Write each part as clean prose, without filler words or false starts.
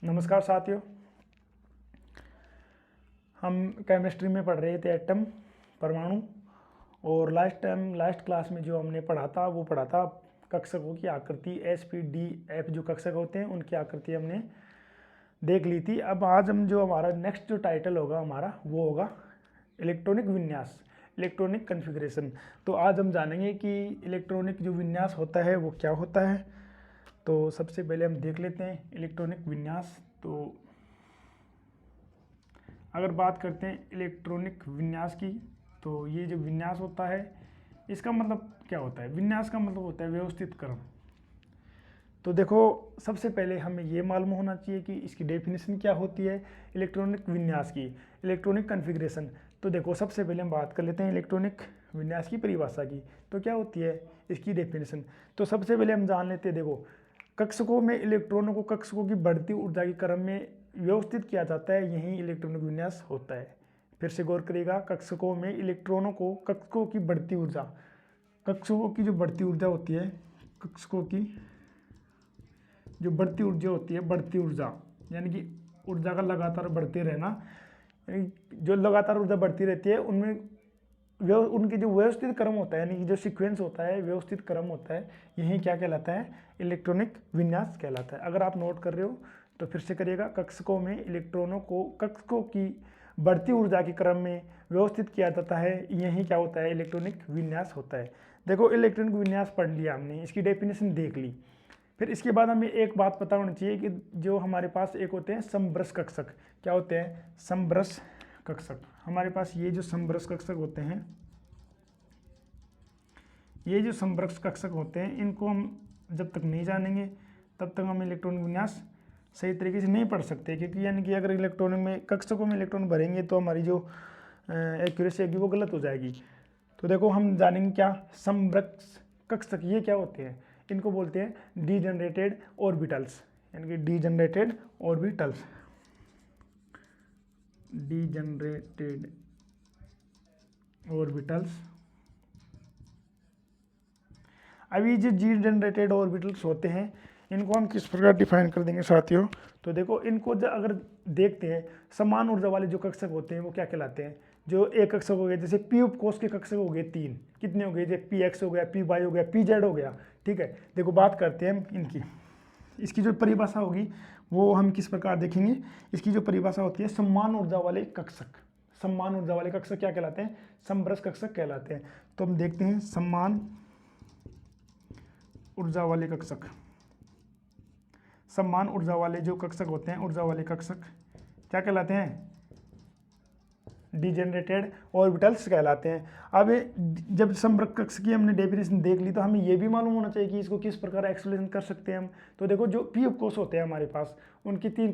नमस्कार साथियों। हम केमिस्ट्री में पढ़ रहे थे एटम परमाणु। और लास्ट क्लास में जो हमने पढ़ा था कक्षकों की आकृति एस पी डी एफ जो कक्षक होते हैं उनकी आकृति हमने देख ली थी। अब आज हम जो हमारा नेक्स्ट जो टाइटल होगा हमारा वो होगा इलेक्ट्रॉनिक विन्यास, इलेक्ट्रॉनिक कॉन्फ़िगरेशन। तो आज हम जानेंगे कि इलेक्ट्रॉनिक जो विन्यास होता है वो क्या होता है। तो सबसे पहले हम देख लेते हैं इलेक्ट्रॉनिक विन्यास। तो अगर बात करते हैं इलेक्ट्रॉनिक विन्यास की, तो ये जो विन्यास होता है इसका मतलब क्या होता है। विन्यास का मतलब होता है व्यवस्थित क्रम। तो देखो, सबसे पहले हमें ये मालूम होना चाहिए कि इसकी डेफिनेशन क्या होती है इलेक्ट्रॉनिक विन्यास की, इलेक्ट्रॉनिक कॉन्फ़िगरेशन। तो देखो, सबसे पहले हम बात कर लेते हैं इलेक्ट्रॉनिक विन्यास की परिभाषा की। तो क्या होती है इसकी डेफिनेशन। तो सबसे पहले हम जान लेते हैं, देखो, कक्षकों में इलेक्ट्रॉनों को कक्षकों की बढ़ती ऊर्जा के क्रम में व्यवस्थित किया जाता है, यही इलेक्ट्रॉनिक विन्यास होता है। फिर से गौर करिएगा, कक्षकों में इलेक्ट्रॉनों को कक्षकों की बढ़ती ऊर्जा, कक्षकों की जो बढ़ती ऊर्जा होती है, कक्षकों की जो बढ़ती ऊर्जा होती है, बढ़ती ऊर्जा यानी कि ऊर्जा का लगातार बढ़ते रहना, जो लगातार ऊर्जा बढ़ती रहती है उनमें उनके जो व्यवस्थित क्रम होता है, यानी कि जो सीक्वेंस होता है, व्यवस्थित क्रम होता है, यही क्या कहलाता है इलेक्ट्रॉनिक विन्यास कहलाता है। अगर आप नोट कर रहे हो तो फिर से करिएगा, कक्षकों में इलेक्ट्रॉनों को कक्षकों की बढ़ती ऊर्जा के क्रम में व्यवस्थित किया जाता है, यही क्या होता है इलेक्ट्रॉनिक विन्यास होता है। देखो, इलेक्ट्रॉनिक विन्यास पढ़ लिया हमने, इसकी डेफिनेशन देख ली। फिर इसके बाद हमें एक बात पता होनी चाहिए कि जो हमारे पास एक होते हैं समरस कक्षक। क्या होते हैं समरस कक्षक। हमारे पास ये जो समरस कक्षक होते हैं, ये जो समरस कक्षक होते हैं, इनको हम जब तक नहीं जानेंगे तब तक हम इलेक्ट्रॉनिक विन्यास सही तरीके से नहीं पढ़ सकते। क्योंकि यानी कि अगर इलेक्ट्रॉनिक में कक्षकों में इलेक्ट्रॉन भरेंगे तो हमारी जो एक्यूरेसी है वो गलत हो जाएगी। तो देखो, हम जानेंगे क्या समरस कक्षक ये क्या होते हैं। इनको बोलते हैं डीजनरेटेड ऑर्बिटल्स, यानी कि डीजनरेटेड ऑर्बिटल्स, डीजनरेटेड ऑर्बिटल्स। अभी जो डीजनरेटेड ऑर्बिटल्स होते हैं इनको हम किस प्रकार डिफाइन कर देंगे साथियों। तो देखो, इनको अगर देखते हैं, समान ऊर्जा वाले जो कक्षक होते हैं वो क्या कहलाते हैं। जो एक कक्षक हो गए, जैसे पी उपकोष के कक्षक हो गए तीन, कितने हो गए, जैसे पी एक्स हो गया, पी वाई हो गया, पी जेड हो गया। ठीक है, देखो बात करते हैं हम इनकी। इसकी जो परिभाषा होगी वो हम किस प्रकार देखेंगे। इसकी जो परिभाषा होती है, समान ऊर्जा वाले कक्षक, समान ऊर्जा वाले कक्षक क्या कहलाते हैं, समरस कक्षक कहलाते हैं। तो हम देखते हैं समान ऊर्जा वाले कक्षक, समान ऊर्जा वाले जो कक्षक होते हैं, ऊर्जा वाले कक्षक क्या कहलाते हैं, डीजनरेटेड ऑर्बिटल्स कहलाते हैं। अब जब समरस कक्षक की हमने डेफिनेशन देख ली तो हमें यह भी मालूम होना चाहिए कि इसको किस प्रकार एक्सप्लेन कर सकते हैं हम। तो देखो, जो पी उपकोष होते हैं हमारे पास, उनकी तीन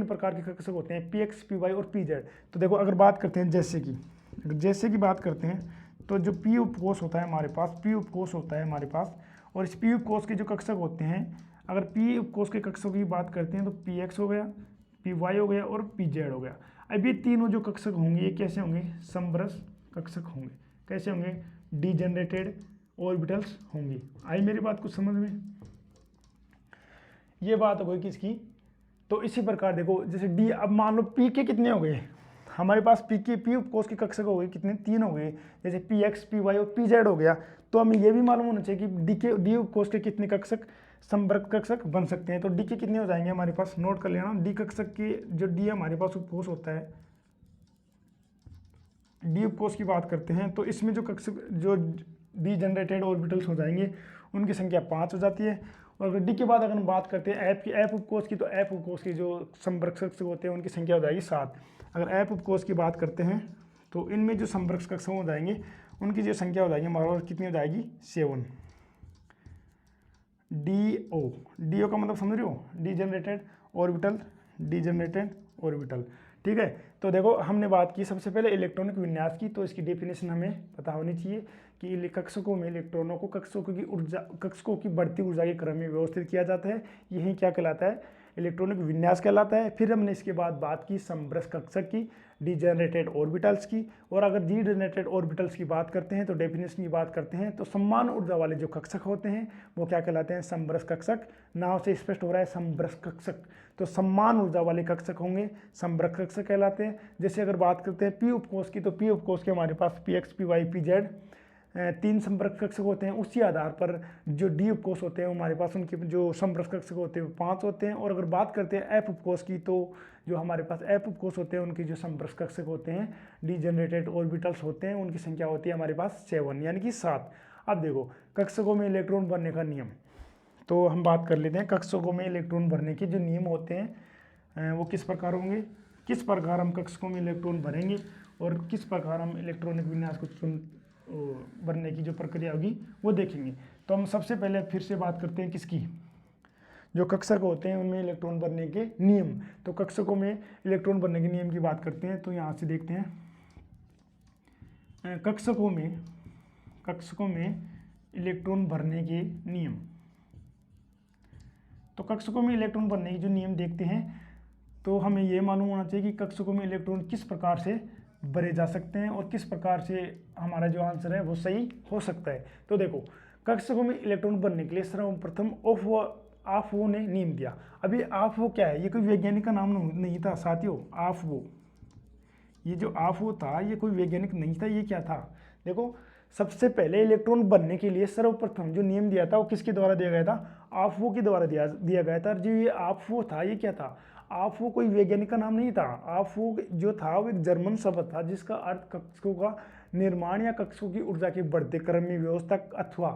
प्रकार के कक्षक होते हैं, पी एक्स, पी वाई और पी जेड। तो देखो, अगर बात करते हैं जैसे की बात करते हैं, तो जो पी उपकोष होता है हमारे पास, पी उपकोष होता है हमारे पास, और इस पी उपकोष के जो कक्षक होते हैं, अगर पी उपकोष के कक्षकों की बात करते हैं तो पी एक्स हो गया, पी वाई हो गया और पी जेड हो गया। अब ये तीनों जो कक्षक होंगे ये कैसे होंगे, समरस कक्षक होंगे। कैसे होंगे, डीजनरेटेड ऑर्बिटल्स होंगे। आई मेरी बात कुछ समझ में। ये बात हो गई किसकी। तो इसी प्रकार देखो, जैसे डी, अब मान लो पी के कितने हो गए हमारे पास, पी उपकोष के कक्षक हो गए कितने, तीन हो गए, जैसे पी एक्स, पी वाई और पी जेड हो गया। तो हमें यह भी मालूम होना चाहिए कि डी उपकोष के कितने कक्षक समवर्त कक्षक बन सकते हैं। तो डी के कितने हो जाएंगे हमारे पास, नोट कर लेना। डी कक्षक के जो डी हमारे पास उपकोष होता है, डी उपकोष की बात करते हैं, तो इसमें जो कक्षक जो डीजनरेटेड ऑर्बिटल्स हो जाएंगे उनकी संख्या 5 हो जाती है। और अगर डी के बाद अगर हम बात करते हैं एफ उपकोष की, तो एफ उपकोष की जो संपर्क कक्षक होते हैं उनकी संख्या हो जाएगी 7। अगर एफ उपकोष की बात करते हैं तो इनमें जो संपर्क कक्षक हो जाएंगे उनकी जो संख्या हो जाएगी हमारे पास कितनी हो जाएगी, 7। डी ओ का मतलब समझ रहे हो, डीजनरेटेड ऑर्बिटल, डीजनरेटेड ऑर्बिटल। ठीक है, तो देखो हमने बात की सबसे पहले इलेक्ट्रॉनिक विन्यास की। तो इसकी डेफिनेशन हमें पता होनी चाहिए कि कक्षकों में इलेक्ट्रॉनों को कक्षकों की बढ़ती ऊर्जा के क्रम में व्यवस्थित किया जाता है, यही क्या कहलाता है इलेक्ट्रॉनिक विन्यास कहलाता है। फिर हमने इसके बाद बात की समरस कक्षक की, डीजेनरेटेड ऑर्बिटल्स की। और अगर डीजेनरेटेड ऑर्बिटल्स की बात करते हैं तो डेफिनेशन की बात करते हैं तो समान ऊर्जा वाले जो कक्षक होते हैं वो क्या कहलाते हैं, समरस कक्षक। नाम से स्पष्ट हो रहा है समरस कक्षक, तो समान ऊर्जा वाले कक्षक होंगे समरस कक्षक कहलाते हैं। जैसे अगर बात करते हैं पी उपकोष की, तो पी उपकोष के हमारे पास p x, p y, p z 3 संपर्क कक्षक होते हैं। उसी आधार पर जो डी उपकोष होते हैं हमारे पास, उनके जो संपर्क कक्षक होते हैं वो 5 होते हैं। और अगर बात करते हैं एफ उपकोष की, तो जो हमारे पास एफ उपकोष होते हैं उनके जो संपर्क कक्षक होते हैं, डीजेनरेटेड ऑर्बिटल्स होते हैं, उनकी संख्या होती है हमारे पास 7 यानी कि 7। अब देखो कक्षकों में इलेक्ट्रॉन भरने का नियम, तो हम बात कर लेते हैं कक्षकों में इलेक्ट्रॉन भरने के जो नियम होते हैं वो किस प्रकार होंगे, किस प्रकार हम कक्षकों में इलेक्ट्रॉन भरेंगे और किस प्रकार हम इलेक्ट्रॉनिक विन्यास को भरने की जो प्रक्रिया होगी वो देखेंगे। तो हम सबसे पहले फिर से बात करते हैं किसकी, जो कक्षक होते हैं उनमें इलेक्ट्रॉन भरने के नियम। तो कक्षकों में इलेक्ट्रॉन भरने के नियम की बात करते हैं तो यहाँ से देखते हैं कक्षकों में इलेक्ट्रॉन भरने के नियम। तो कक्षकों में इलेक्ट्रॉन भरने के जो नियम देखते हैं तो हमें ये मालूम होना चाहिए कि कक्षकों में इलेक्ट्रॉन किस प्रकार से भरे जा सकते हैं और किस प्रकार से हमारा जो आंसर है वो सही हो सकता है। तो देखो कक्षकों में इलेक्ट्रॉन भरने के लिए सर्वप्रथम ऑफवो ने नियम दिया। अभी ऑफवो क्या है, ये कोई वैज्ञानिक का नाम नहीं था साथियों। ऑफवो, ये जो ऑफवो था ये कोई वैज्ञानिक नहीं था, ये क्या था, देखो सबसे पहले इलेक्ट्रॉन बनने के लिए सर्वप्रथम जो नियम दिया था वो किसके द्वारा दिया गया था, ऑफवो के द्वारा दिया गया था। जो ये ऑफवो था ये क्या था, ऑफवो कोई वैज्ञानिक का नाम नहीं था। ऑफवो जो था वो एक जर्मन शब्द था जिसका अर्थ कक्षकों का निर्माण या कक्षकों की ऊर्जा के बढ़ते क्रम में व्यवस्था अथवा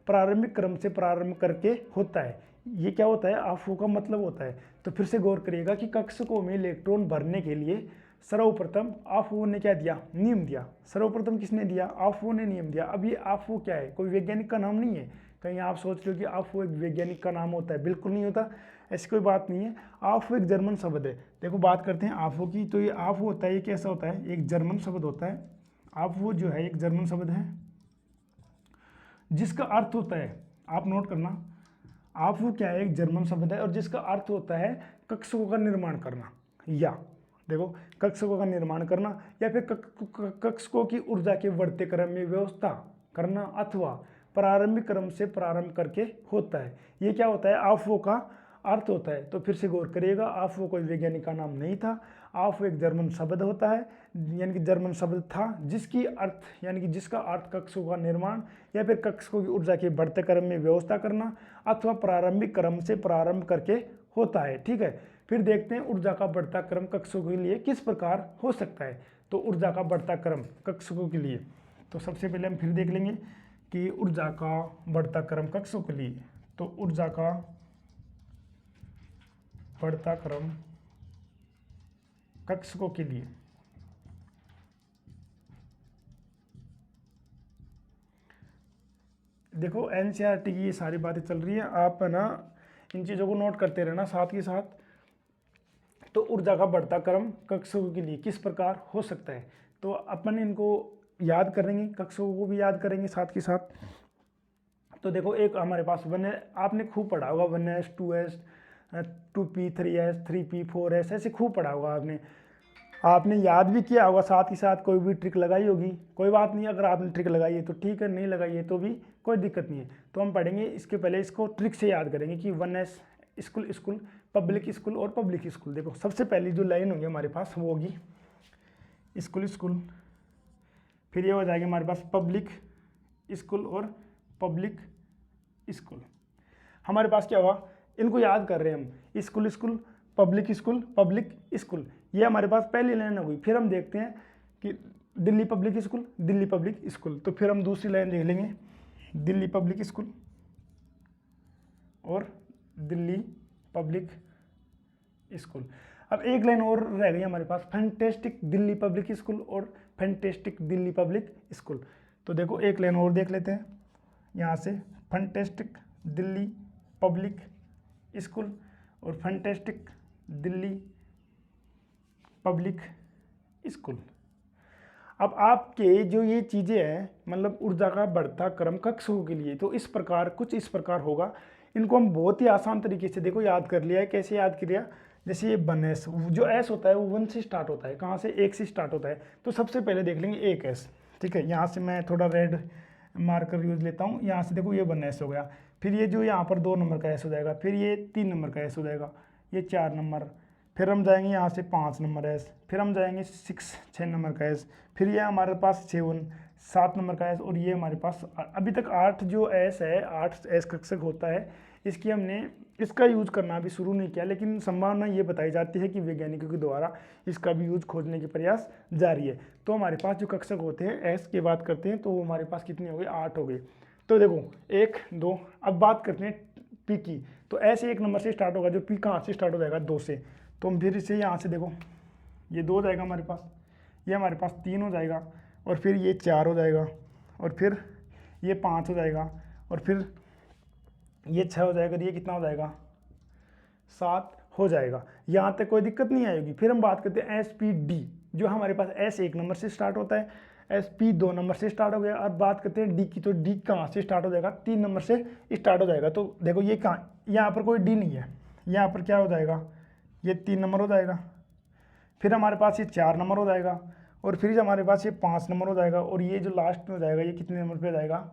प्रारंभिक क्रम से प्रारंभ करके होता है। ये क्या होता है, ऑफवो का मतलब होता है। तो फिर से गौर करिएगा कि कक्षकों में इलेक्ट्रॉन भरने के लिए सर्वप्रथम ऑफवो ने क्या दिया, नियम दिया। सर्वप्रथम किसने दिया, ऑफवो ने नियम दिया। अब ये ऑफवो क्या है, कोई वैज्ञानिक का नाम नहीं है। कहीं आप सोच रहे हो कि ऑफवो एक वैज्ञानिक का नाम होता है, बिल्कुल नहीं होता, ऐसी कोई बात नहीं है। ऑफवो एक जर्मन शब्द है। देखो बात करते हैं ऑफवो की, तो ये ऑफवो होता है, ये कैसा होता है, एक जर्मन शब्द होता है। ऑफवो जो है एक जर्मन शब्द है जिसका अर्थ होता है, आप नोट करना, ऑफवो क्या है, एक जर्मन शब्द है और जिसका अर्थ होता है कक्षकों का निर्माण करना, या देखो कक्षकों का निर्माण करना या फिर कक्षकों की ऊर्जा के बढ़ते क्रम में व्यवस्था करना अथवा प्रारंभिक क्रम से प्रारंभ करके होता है। ये क्या होता है, ऑफवो का अर्थ होता है। तो फिर से गौर करिएगा, ऑफवो कोई वैज्ञानिक का नाम नहीं था। ऑफवो एक जर्मन शब्द होता है, यानी कि जर्मन शब्द था जिसकी अर्थ यानी कि जिसका अर्थ कक्षकों का निर्माण या फिर कक्षकों की ऊर्जा के बढ़ते क्रम में व्यवस्था करना अथवा प्रारंभिक क्रम से प्रारंभ करके होता है। ठीक है, फिर देखते हैं ऊर्जा का बढ़ता क्रम कक्षकों के लिए किस प्रकार हो सकता है। तो ऊर्जा का बढ़ता क्रम कक्षकों के लिए, तो सबसे पहले हम फिर देख लेंगे कि ऊर्जा का बढ़ता क्रम कक्षकों के लिए। तो ऊर्जा का बढ़ता क्रम कक्षकों के लिए, देखो एनसीईआरटी की ये सारी बातें चल रही है, आप है ना इन चीज़ों को नोट करते रहना साथ के साथ। तो ऊर्जा का बढ़ता क्रम कक्षकों के लिए किस प्रकार हो सकता है, तो अपन इनको याद करेंगे, कक्षकों को भी याद करेंगे साथ के साथ। तो देखो एक हमारे पास 1 आपने खूब पढ़ा होगा, 1s 2s 2p 3s 3p 4s ऐसे खूब पढ़ा होगा आपने याद भी किया होगा, साथ ही साथ कोई भी ट्रिक लगाई होगी। कोई बात नहीं, अगर आपने ट्रिक लगाई है तो ठीक है, नहीं लगाई है तो भी कोई दिक्कत नहीं है। तो हम पढ़ेंगे इसके पहले इसको ट्रिक से याद करेंगे कि 1s स्कूल पब्लिक स्कूल और पब्लिक स्कूल। देखो सबसे पहली जो लाइन होगी हमारे पास वो होगी स्कूल, फिर ये हो जाएगी हमारे पास पब्लिक स्कूल और पब्लिक स्कूल। हमारे पास क्या हुआ, इनको याद कर रहे हैं हम, स्कूल पब्लिक स्कूल, ये हमारे पास पहली लाइन हो गई। फिर हम देखते हैं कि दिल्ली पब्लिक स्कूल, तो फिर हम दूसरी लाइन देख लेंगे, दिल्ली पब्लिक स्कूल और दिल्ली पब्लिक स्कूल। अब एक लाइन और रह गई हमारे पास, फैंटेस्टिक दिल्ली पब्लिक स्कूल और फैंटेस्टिक दिल्ली पब्लिक स्कूल। तो देखो एक लाइन और देख लेते हैं यहाँ से, फैंटेस्टिक दिल्ली पब्लिक स्कूल और फैंटेस्टिक दिल्ली पब्लिक स्कूल। अब आपके जो ये चीज़ें हैं, मतलब ऊर्जा का बढ़ता क्रम कक्षकों के लिए, तो कुछ इस प्रकार होगा इनको हम बहुत ही आसान तरीके से देखो याद कर लिया है। कैसे याद किया? जैसे ये 1s, जो s होता है वो 1 से स्टार्ट होता है। कहाँ से? 1 से स्टार्ट होता है। तो सबसे पहले देख लेंगे 1s, ठीक है। यहाँ से मैं थोड़ा रेड मार्कर यूज लेता हूँ। यहाँ से देखो ये 1s हो गया, फिर ये जो यहाँ पर 2 नंबर का s हो जाएगा, फिर ये 3 नंबर का s हो जाएगा, ये 4 नंबर, फिर हम जाएंगे यहाँ से 5 नंबर s, फिर हम जाएंगे 6 नंबर का s, फिर ये हमारे पास 7 नंबर का s, और ये हमारे पास अभी तक 8 जो s है, 8 s कक्षक होता है। इसकी हमने इसका यूज करना अभी शुरू नहीं किया, लेकिन संभावना ये बताई जाती है कि वैज्ञानिकों के द्वारा इसका भी यूज खोजने के प्रयास जारी है। तो हमारे पास जो कक्षक होते हैं s की बात करते हैं तो वो हमारे पास कितने हो गए? 8 हो गए। तो देखो 1 2, अब बात करते हैं p की। तो s 1 नंबर से स्टार्ट होगा, जो p कहाँ से स्टार्ट हो जाएगा? 2 से। तो हम फिर इसे यहाँ से देखो, ये 2 हो जाएगा हमारे पास, ये हमारे पास 3 हो जाएगा, और फिर ये 4 हो जाएगा, और फिर ये 5 हो जाएगा, और फिर ये 6 हो जाएगा, ये कितना हो जाएगा? 7 हो जाएगा। यहाँ तक कोई दिक्कत नहीं आएगी। फिर हम बात करते हैं SPD, जो हमारे पास S 1 नंबर से स्टार्ट होता है, SP 2 नंबर से स्टार्ट हो गया। अब बात करते हैं D की, तो D कहाँ से स्टार्ट हो जाएगा? 3 नंबर से स्टार्ट हो जाएगा। तो देखो ये कहाँ, यहाँ पर कोई D नहीं है, यहाँ पर क्या हो जाएगा? ये 3 नंबर हो जाएगा, फिर हमारे पास ये 4 नंबर हो जाएगा, और फिर हमारे पास ये 5 नंबर हो जाएगा, और ये जो लास्ट में हो जाएगा ये कितने नंबर पे हो जाएगा?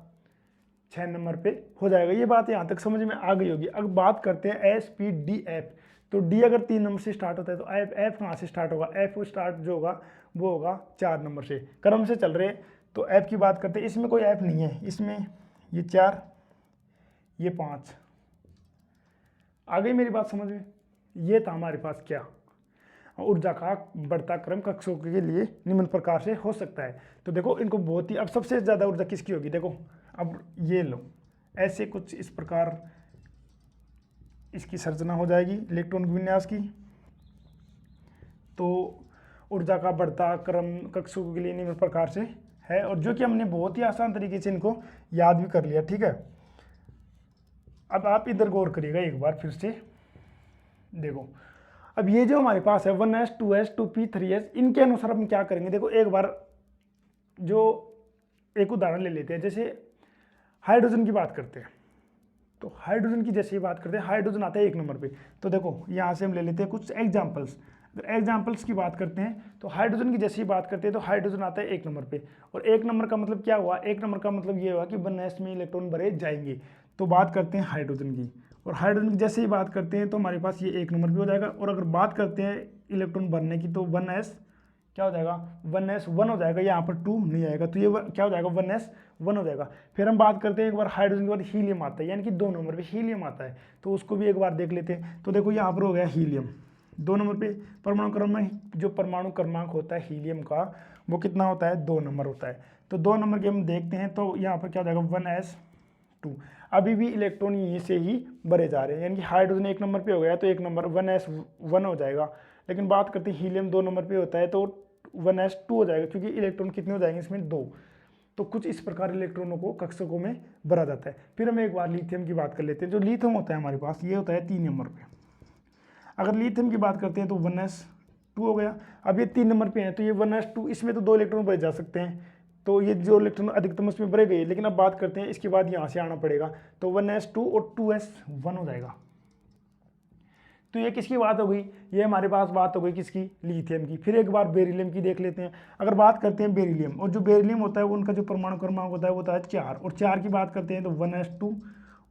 6 नंबर पे हो जाएगा। ये बात यहाँ तक समझ में आ गई होगी। अब बात करते हैं SPDF। तो D अगर 3 नंबर से स्टार्ट होता है तो F कहाँ से स्टार्ट होगा? F स्टार्ट जो होगा वो होगा 4 नंबर से। क्रम से चल रहे, तो F की बात करते हैं, इसमें कोई F नहीं है, इसमें ये 4 ये 5। आ गई मेरी बात समझ में? ये था हमारे पास क्या? ऊर्जा का बढ़ता क्रम कक्षकों के लिए निम्न प्रकार से हो सकता है। तो देखो इनको बहुत ही, अब सबसे ज़्यादा ऊर्जा किसकी होगी? देखो अब ये लो, ऐसे कुछ इस प्रकार इसकी संरचना हो जाएगी इलेक्ट्रॉन विन्यास की। तो ऊर्जा का बढ़ता क्रम कक्षकों के लिए निम्न प्रकार से है, और जो कि हमने बहुत ही आसान तरीके से इनको याद भी कर लिया, ठीक है। अब आप इधर गौर करिएगा एक बार फिर से, देखो अब ये जो हमारे पास है 1s 2s 2p 3s, इनके अनुसार हम क्या करेंगे? देखो एक बार जो एक उदाहरण ले लेते हैं, जैसे हाइड्रोजन की बात करते हैं। तो हाइड्रोजन की जैसे ही बात करते हैं, हाइड्रोजन आता है 1 नंबर पे। तो देखो यहाँ से हम ले लेते हैं कुछ एग्जाम्पल्स। अगर एग्जाम्पल्स की बात करते हैं तो हाइड्रोजन की जैसे ही बात करते हैं तो हाइड्रोजन आता है 1 नंबर पे। और 1 नंबर का मतलब क्या हुआ? 1 नंबर का मतलब ये हुआ कि 1s में इलेक्ट्रॉन भरे जाएंगे। तो बात करते हैं हाइड्रोजन की, और हाइड्रोजन की जैसे ही बात करते हैं तो हमारे पास ये 1 नंबर पे हो जाएगा। और अगर बात करते हैं इलेक्ट्रॉन भरने की तो 1s क्या हो जाएगा? 1s 1 हो जाएगा, यहाँ पर 2 नहीं आएगा, तो ये क्या हो जाएगा? 1s 1 हो जाएगा। फिर हम बात करते हैं एक बार हाइड्रोजन के बाद हीलियम आता है, यानी कि 2 नंबर पे हीलियम आता है, तो उसको भी एक बार देख लेते हैं। तो देखो यहाँ पर हो गया हीलियम 2 नंबर पे। परमाणु क्रमांक, जो परमाणु क्रमांक होता है हीलियम का, वो कितना होता है? 2 नंबर होता है। तो 2 नंबर के हम देखते हैं, तो यहाँ पर क्या हो जाएगा? 1s2। अभी भी इलेक्ट्रॉन यहीं से ही भरे जा रहे हैं, यानी कि हाइड्रोजन 1 नंबर पे हो गया तो 1 नंबर 1s 1 हो जाएगा। लेकिन बात करते हैं हीलियम 2 नंबर पे होता है तो 1s2 हो जाएगा, क्योंकि इलेक्ट्रॉन कितने हो जाएंगे इसमें? 2। तो कुछ इस प्रकार इलेक्ट्रॉनों को कक्षकों में भरा जाता है। फिर हम एक बार लिथियम की बात कर लेते हैं। जो लिथियम होता है हमारे पास, ये होता है 3 नंबर पे। अगर लिथियम की बात करते हैं तो 1s2 हो गया। अब ये 3 नंबर पे है तो ये 1s2, इसमें तो 2 इलेक्ट्रॉन भरे जा सकते हैं, तो ये जो इलेक्ट्रॉन अधिकतम उसमें भरे गए। लेकिन अब बात करते हैं इसके बाद यहाँ से आना पड़ेगा, तो 1s2 और 2s1 हो जाएगा। तो ये किसकी बात हो गई? ये हमारे पास बात हो गई किसकी? लिथियम की। फिर एक बार बेरिलियम की देख लेते हैं। अगर बात करते हैं बेरिलियम, और जो बेरिलियम होता है उनका जो परमाणु क्रमांक होता है वो होता है 4, और 4 की बात करते हैं तो 1s2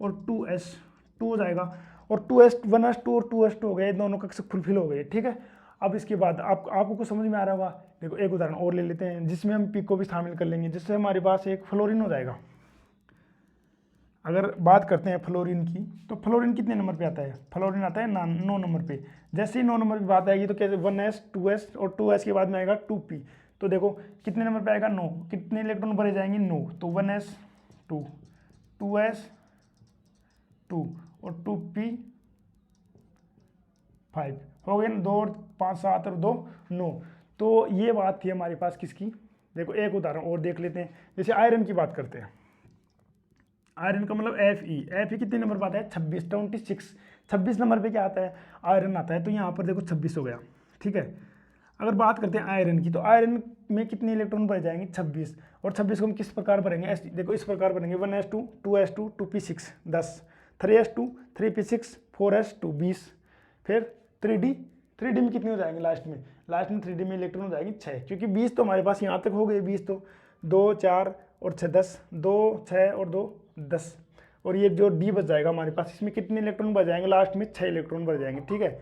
और 2s2 हो जाएगा। और 1s2 और 2s2 हो गए, दोनों कक्षक फुलफिल हो गए, ठीक है। अब इसके बाद आपको कुछ समझ में आ रहा होगा। देखो एक उदाहरण और ले लेते हैं जिसमें हम पी को भी शामिल कर लेंगे, जिससे हमारे पास एक फ्लोरीन हो जाएगा। अगर बात करते हैं फ्लोरीन की, तो फ्लोरीन कितने नंबर पे आता है? फ्लोरीन आता है 9 नंबर पे। जैसे ही 9 नंबर पे बात आएगी तो कैसे? 1s 2s और 2s के बाद में आएगा 2p। तो देखो कितने नंबर पे आएगा? 9। कितने इलेक्ट्रॉन भरे जाएंगे? 9। तो 1s 2, 2s 2 और 2p 5 हो गए। 2 और 5 7 और 2 9। तो ये बात थी हमारे पास किसकी? देखो एक उदाहरण और देख लेते हैं। जैसे आयरन की बात करते हैं। आयरन का मतलब Fe कितने नंबर पर आता है? 26 नंबर पे क्या आता है? आयरन आता है। तो यहाँ पर देखो 26 हो गया, ठीक है। अगर बात करते हैं आयरन की, तो आयरन में कितने इलेक्ट्रॉन भरे जाएंगे? 26। और 26 को हम किस प्रकार भरेंगे? देखो इस प्रकार भरेंगे 1s2 2s2 2p6 10। 3s2 3p6 4s2 20। फिर 3d में कितने हो जाएंगे लास्ट में 3d में इलेक्ट्रॉन हो जाएंगे 6, क्योंकि 20 तो हमारे पास यहाँ तक हो गए, 20 तो 2 4 और 6 10, 2 6 और 2 10, और ये जो d बच जाएगा हमारे पास, इसमें कितने इलेक्ट्रॉन बच जाएंगे लास्ट में 6 इलेक्ट्रॉन बच जाएंगे। ठीक है,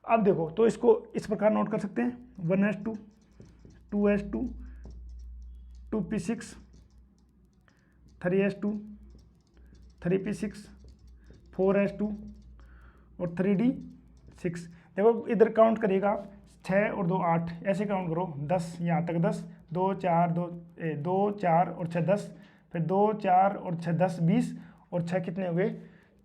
अब देखो तो इसको इस प्रकार नोट कर सकते हैं 1s2 2s2 2p6 3s2 3p6 4s2 और 3d6। देखो इधर काउंट करिएगा आप, 6 और 2 8, ऐसे काउंट करो 10, यहाँ तक 10, 2 4 2 4 और 6 10, फिर 2 4 और 6 10 20, और 6 कितने हो गए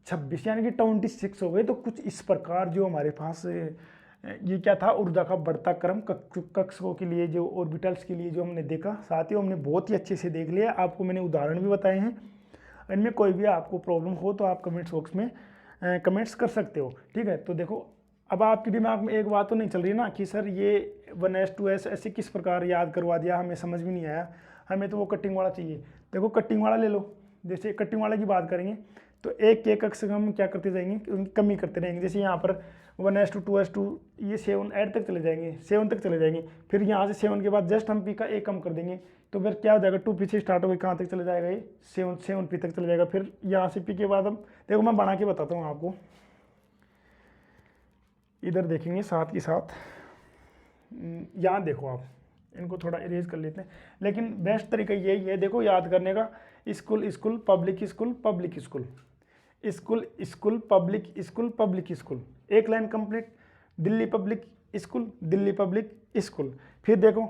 26, यानी कि 26 हो गए। तो कुछ इस प्रकार जो हमारे पास ये क्या था, ऊर्जा का बढ़ता क्रम कक्षकों के लिए, जो ऑर्बिटल्स के लिए जो हमने देखा, साथियों हमने बहुत ही अच्छे से देख लिया, आपको मैंने उदाहरण भी बताए हैं। इनमें कोई भी आपको प्रॉब्लम हो तो आप कमेंट्स बॉक्स में कमेंट्स कर सकते हो। ठीक है, तो देखो अब आपके दिमाग में एक बात तो नहीं चल रही ना कि सर ये 1s 2s ऐसे किस प्रकार याद करवा दिया, हमें समझ भी नहीं आया, हमें तो वो कटिंग वाला चाहिए। देखो कटिंग वाला ले लो, जैसे कटिंग वाले की बात करेंगे तो एक के कक्ष हम क्या करते जाएंगे, उनकी कमी करते रहेंगे। जैसे यहाँ पर 1s2 2s2 ये 7 8 तक चले जाएंगे, 7 तक चले जाएंगे, फिर यहाँ से 7 के बाद जस्ट हम p का एक कम कर देंगे, तो फिर क्या हो जाएगा 2p से स्टार्ट हो गई, कहाँ तक चले जाएगा ये 7p तक चले जाएगा। फिर यहाँ से p के बाद हम देखो मैं बना के बताता हूँ आपको, इधर देखेंगे साथ के साथ, यहाँ देखो आप इनको थोड़ा इरेज कर लेते हैं, लेकिन बेस्ट तरीका यही है देखो याद करने का, school school public school public school, school school public school public school, एक line complete, Delhi public school Delhi public school. फिर देखो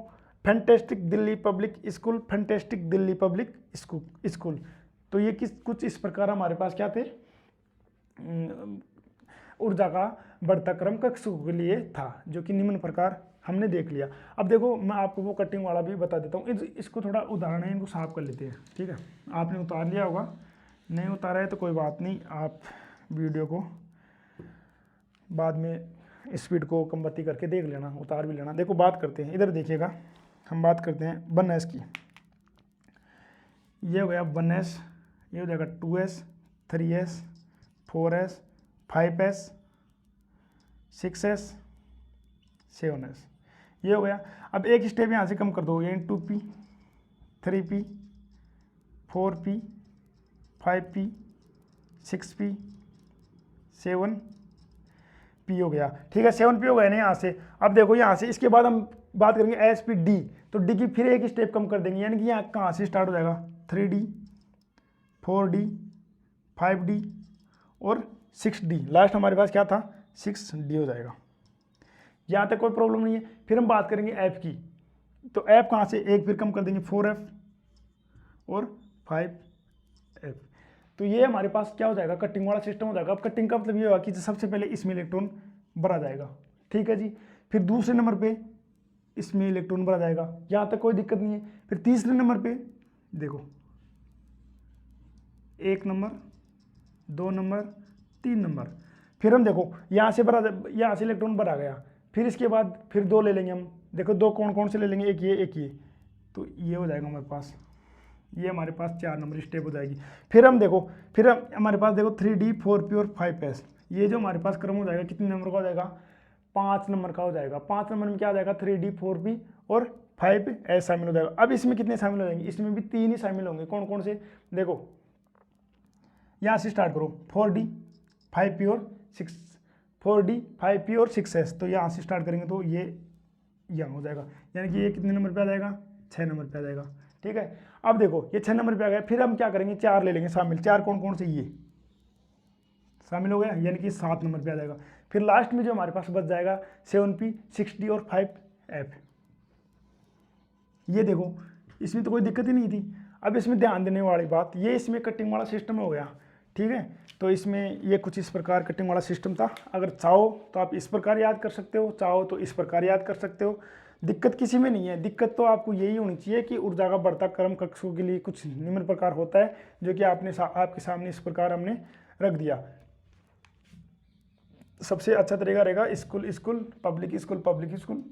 fantastic Delhi public school fantastic Delhi public school. तो ये कुछ इस प्रकार हमारे पास क्या थे, ऊर्जा का बढ़ता क्रम कक्षकों के लिए था, जो कि निम्न प्रकार हमने देख लिया। अब देखो मैं आपको वो कटिंग वाला भी बता देता हूँ, इसको थोड़ा उदाहरण है, इनको साफ कर लेते हैं। ठीक है, आपने उतार लिया होगा, नहीं उतारा है तो कोई बात नहीं, आप वीडियो को बाद में स्पीड को कम बत्ती करके देख लेना, उतार भी लेना। देखो बात करते हैं, इधर देखिएगा, हम बात करते हैं 1s की। ये हो गया 1s, ये हो जाएगा 2s 3s 4s 5s 6s 7s, ये हो गया। अब एक स्टेप यहाँ से कम कर दो, यानी 2p 3p 4p 5p 6p 7p हो गया। ठीक है, 7p हो गया ना यहाँ से। अब देखो यहाँ से इसके बाद हम बात करेंगे SPD, तो D की फिर एक स्टेप कम कर देंगे, यानी कि यहाँ कहाँ से स्टार्ट हो जाएगा 3D 4D 5D और 6D, लास्ट हमारे पास क्या था 6D हो जाएगा। यहाँ तक कोई प्रॉब्लम नहीं है। फिर हम बात करेंगे F की, तो F कहाँ से एक फिर कम कर देंगे 4F और 5F। तो ये हमारे पास क्या हो जाएगा, कटिंग वाला सिस्टम हो जाएगा। अब कटिंग का मतलब ये होगा कि सबसे पहले इसमें इलेक्ट्रॉन भरा जाएगा, ठीक है जी, फिर दूसरे नंबर पे इसमें इलेक्ट्रॉन भरा जाएगा, यहाँ तक कोई दिक्कत नहीं है। फिर तीसरे नंबर पे देखो 1 नंबर 2 नंबर 3 नंबर, फिर हम देखो यहाँ से भरा, यहाँ से इलेक्ट्रॉन भरा गया, फिर इसके बाद फिर 2 ले लेंगे हम, देखो 2 कौन कौन से ले लेंगे, एक ये, तो ये हो जाएगा हमारे पास, ये हमारे पास 4 नंबर स्टेप हो जाएगी। फिर हम देखो, फिर हमारे पास देखो 3D 4P और 5S, ये जो हमारे पास क्रम हो जाएगा कितने नंबर का हो जाएगा, 5 नंबर का हो जाएगा। 5 नंबर में क्या आ जाएगा 3D 4P और 5S शामिल हो जाएगा। अब इसमें कितने शामिल हो जाएंगे, इसमें भी 3 ही शामिल होंगे, कौन कौन से, देखो यहाँ से स्टार्ट करो 4D 5P और 6, 4D 5P और 6S, तो यहाँ से स्टार्ट करेंगे तो ये यहाँ हो जाएगा, यानी कि ये कितने नंबर पे आ जाएगा 6 नंबर पे आ जाएगा। ठीक है, अब देखो ये 6 नंबर पे आ गया, फिर हम क्या करेंगे 4 ले लेंगे शामिल, 4 कौन कौन से, ये शामिल हो गया, यानी कि 7 नंबर पे आ जाएगा। फिर लास्ट में जो हमारे पास बच जाएगा 7P 6D और 5F। ये देखो इसमें तो कोई दिक्कत ही नहीं थी। अब इसमें ध्यान देने वाली बात, ये इसमें कटिंग वाला सिस्टम हो गया, ठीक है। तो इसमें ये कुछ इस प्रकार कटिंग वाला सिस्टम था। अगर चाहो तो आप इस प्रकार याद कर सकते हो, चाहो तो इस प्रकार याद कर सकते हो, दिक्कत किसी में नहीं है। दिक्कत तो आपको यही होनी चाहिए कि ऊर्जा का बढ़ता क्रम कक्षों के लिए कुछ निम्न प्रकार होता है, जो कि आपके सामने इस प्रकार हमने रख दिया। सबसे अच्छा तरीका रहेगा school school public school public school,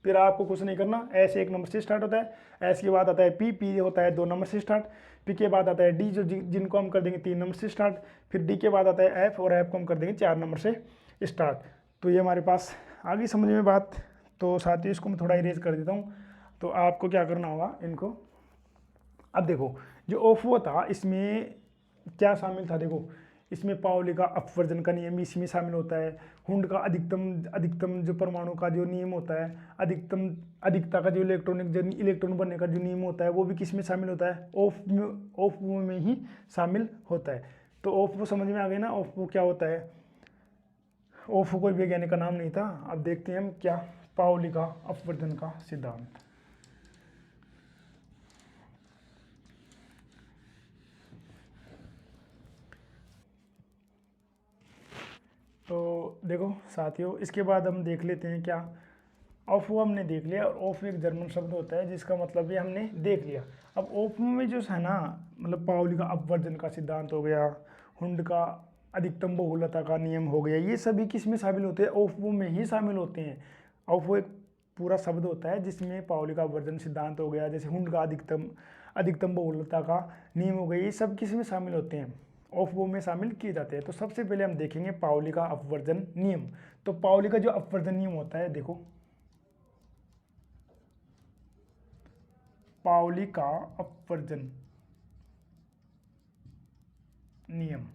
फिर आपको कुछ नहीं करना, एस 1 नंबर से स्टार्ट होता है, एस के बाद आता है पी होता है 2 नंबर से स्टार्ट, पी के बाद आता है डी जिनको हम कर देंगे 3 नंबर से स्टार्ट, फिर डी के बाद आता है एफ और एफ को हम कर देंगे 4 नंबर से स्टार्ट। तो ये हमारे पास आगे समझ में बात। तो साथियों इसको मैं थोड़ा इरेज कर देता हूँ। तो आपको क्या करना होगा इनको, अब देखो जो ओफो था इसमें क्या शामिल था, देखो इसमें पाउली का अपवर्जन का नियम इसमें शामिल होता है, हुंड का अधिकतम जो परमाणु का जो नियम होता है, अधिकता का जो इलेक्ट्रॉन बनने का जो नियम होता है वो भी किस में शामिल होता है, ओफो में ही शामिल होता है। तो ओफो समझ में आ गया ना, ओफो क्या होता है, ओफो कोई वैज्ञानिक का नाम नहीं था। अब देखते हैं हम क्या, पाउली का अपवर्जन का सिद्धांत। तो देखो साथियों इसके बाद हम देख लेते हैं क्या, ओफो हमने देख लिया, और ओफो एक जर्मन शब्द होता है जिसका मतलब भी हमने देख लिया। अब ओफो में जो है ना, मतलब पाउली का अपवर्जन का सिद्धांत हो गया, हुंड का अधिकतम बहुलता का नियम हो गया, ये सभी किस में शामिल होते हैं, ओफो में ही शामिल होते हैं। ओफो एक पूरा शब्द होता है जिसमें पाउली का अपवर्जन सिद्धांत हो गया, जैसे हुंड का अधिकतम बहुलता का नियम हो गया, ये सब किस में शामिल होते हैं, ओफो में शामिल किए जाते हैं। तो सबसे पहले हम देखेंगे पाउली का अपवर्जन नियम। तो पाउली का जो अपवर्जन नियम होता है, देखो पाउली का अपवर्जन नियम,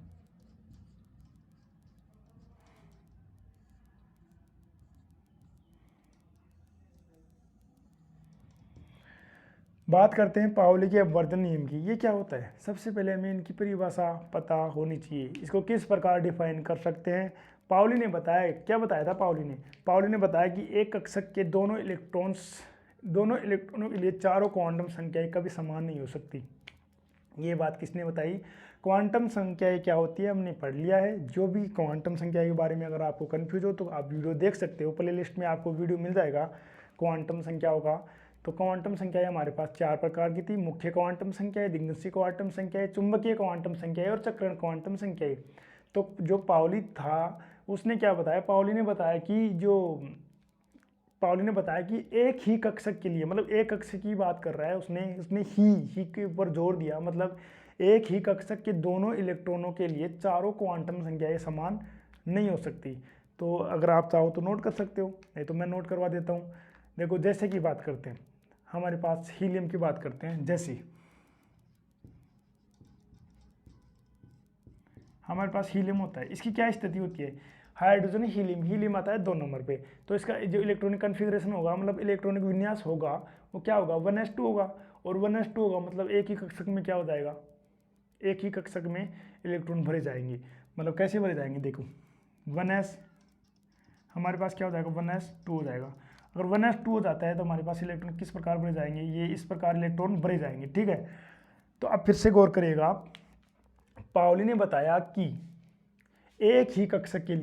बात करते हैं पाउली के अपवर्जन नियम की। ये क्या होता है, सबसे पहले हमें इनकी परिभाषा पता होनी चाहिए, इसको किस प्रकार डिफाइन कर सकते हैं। पाउली ने बताया, क्या बताया था पाउली ने बताया कि एक कक्षक के दोनों इलेक्ट्रॉनों के लिए चारों क्वांटम संख्याएं कभी समान नहीं हो सकती। ये बात किसने बताई, क्वांटम संख्याएं क्या होती है हमने पढ़ लिया है। जो भी क्वांटम संख्या के बारे में अगर आपको कन्फ्यूज हो तो आप वीडियो देख सकते हो, प्ले लिस्ट में आपको वीडियो मिल जाएगा क्वांटम संख्याओं का। तो क्वांटम संख्याएं हमारे पास 4 प्रकार की थी, मुख्य क्वांटम संख्याएं, दिग्नसी क्वांटम संख्याएं, चुंबकीय क्वांटम संख्याएं और चक्रण क्वांटम संख्याएं। तो जो पाउली था उसने क्या बताया, पाउली ने बताया कि एक ही कक्षक के लिए, मतलब एक कक्षक की बात कर रहा है उसने ही के ऊपर जोर दिया, मतलब एक ही कक्षक के दोनों इलेक्ट्रॉनों के लिए चारों क्वांटम संख्याएं समान नहीं हो सकती। तो अगर आप चाहो तो नोट कर सकते हो, नहीं तो मैं नोट करवा देता हूँ। देखो जैसे की बात करते हैं, हमारे पास हीलियम की बात करते हैं, जैसे हमारे पास हीलियम होता है, इसकी क्या स्थिति होती है, हाइड्रोजन हीलियम आता है 2 नंबर पे। तो इसका जो इलेक्ट्रॉनिक कन्फिग्रेशन होगा, मतलब इलेक्ट्रॉनिक विन्यास होगा, वो क्या होगा 1s2 होगा। और 1s2 होगा मतलब एक ही कक्षक में क्या हो जाएगा, एक ही कक्षक में इलेक्ट्रॉन भरे जाएंगे। मतलब कैसे भरे जाएंगे, देखो 1s हमारे पास क्या हो जाएगा 1s2 हो जाएगा। अगर 1s2 हो जाता है तो हमारे पास इलेक्ट्रॉन किस प्रकार भरे जाएंगे, ये इस प्रकार इलेक्ट्रॉन भरे जाएंगे, ठीक है। तो अब फिर से गौर करिएगा आप, पाउली ने बताया कि एक ही कक्षक के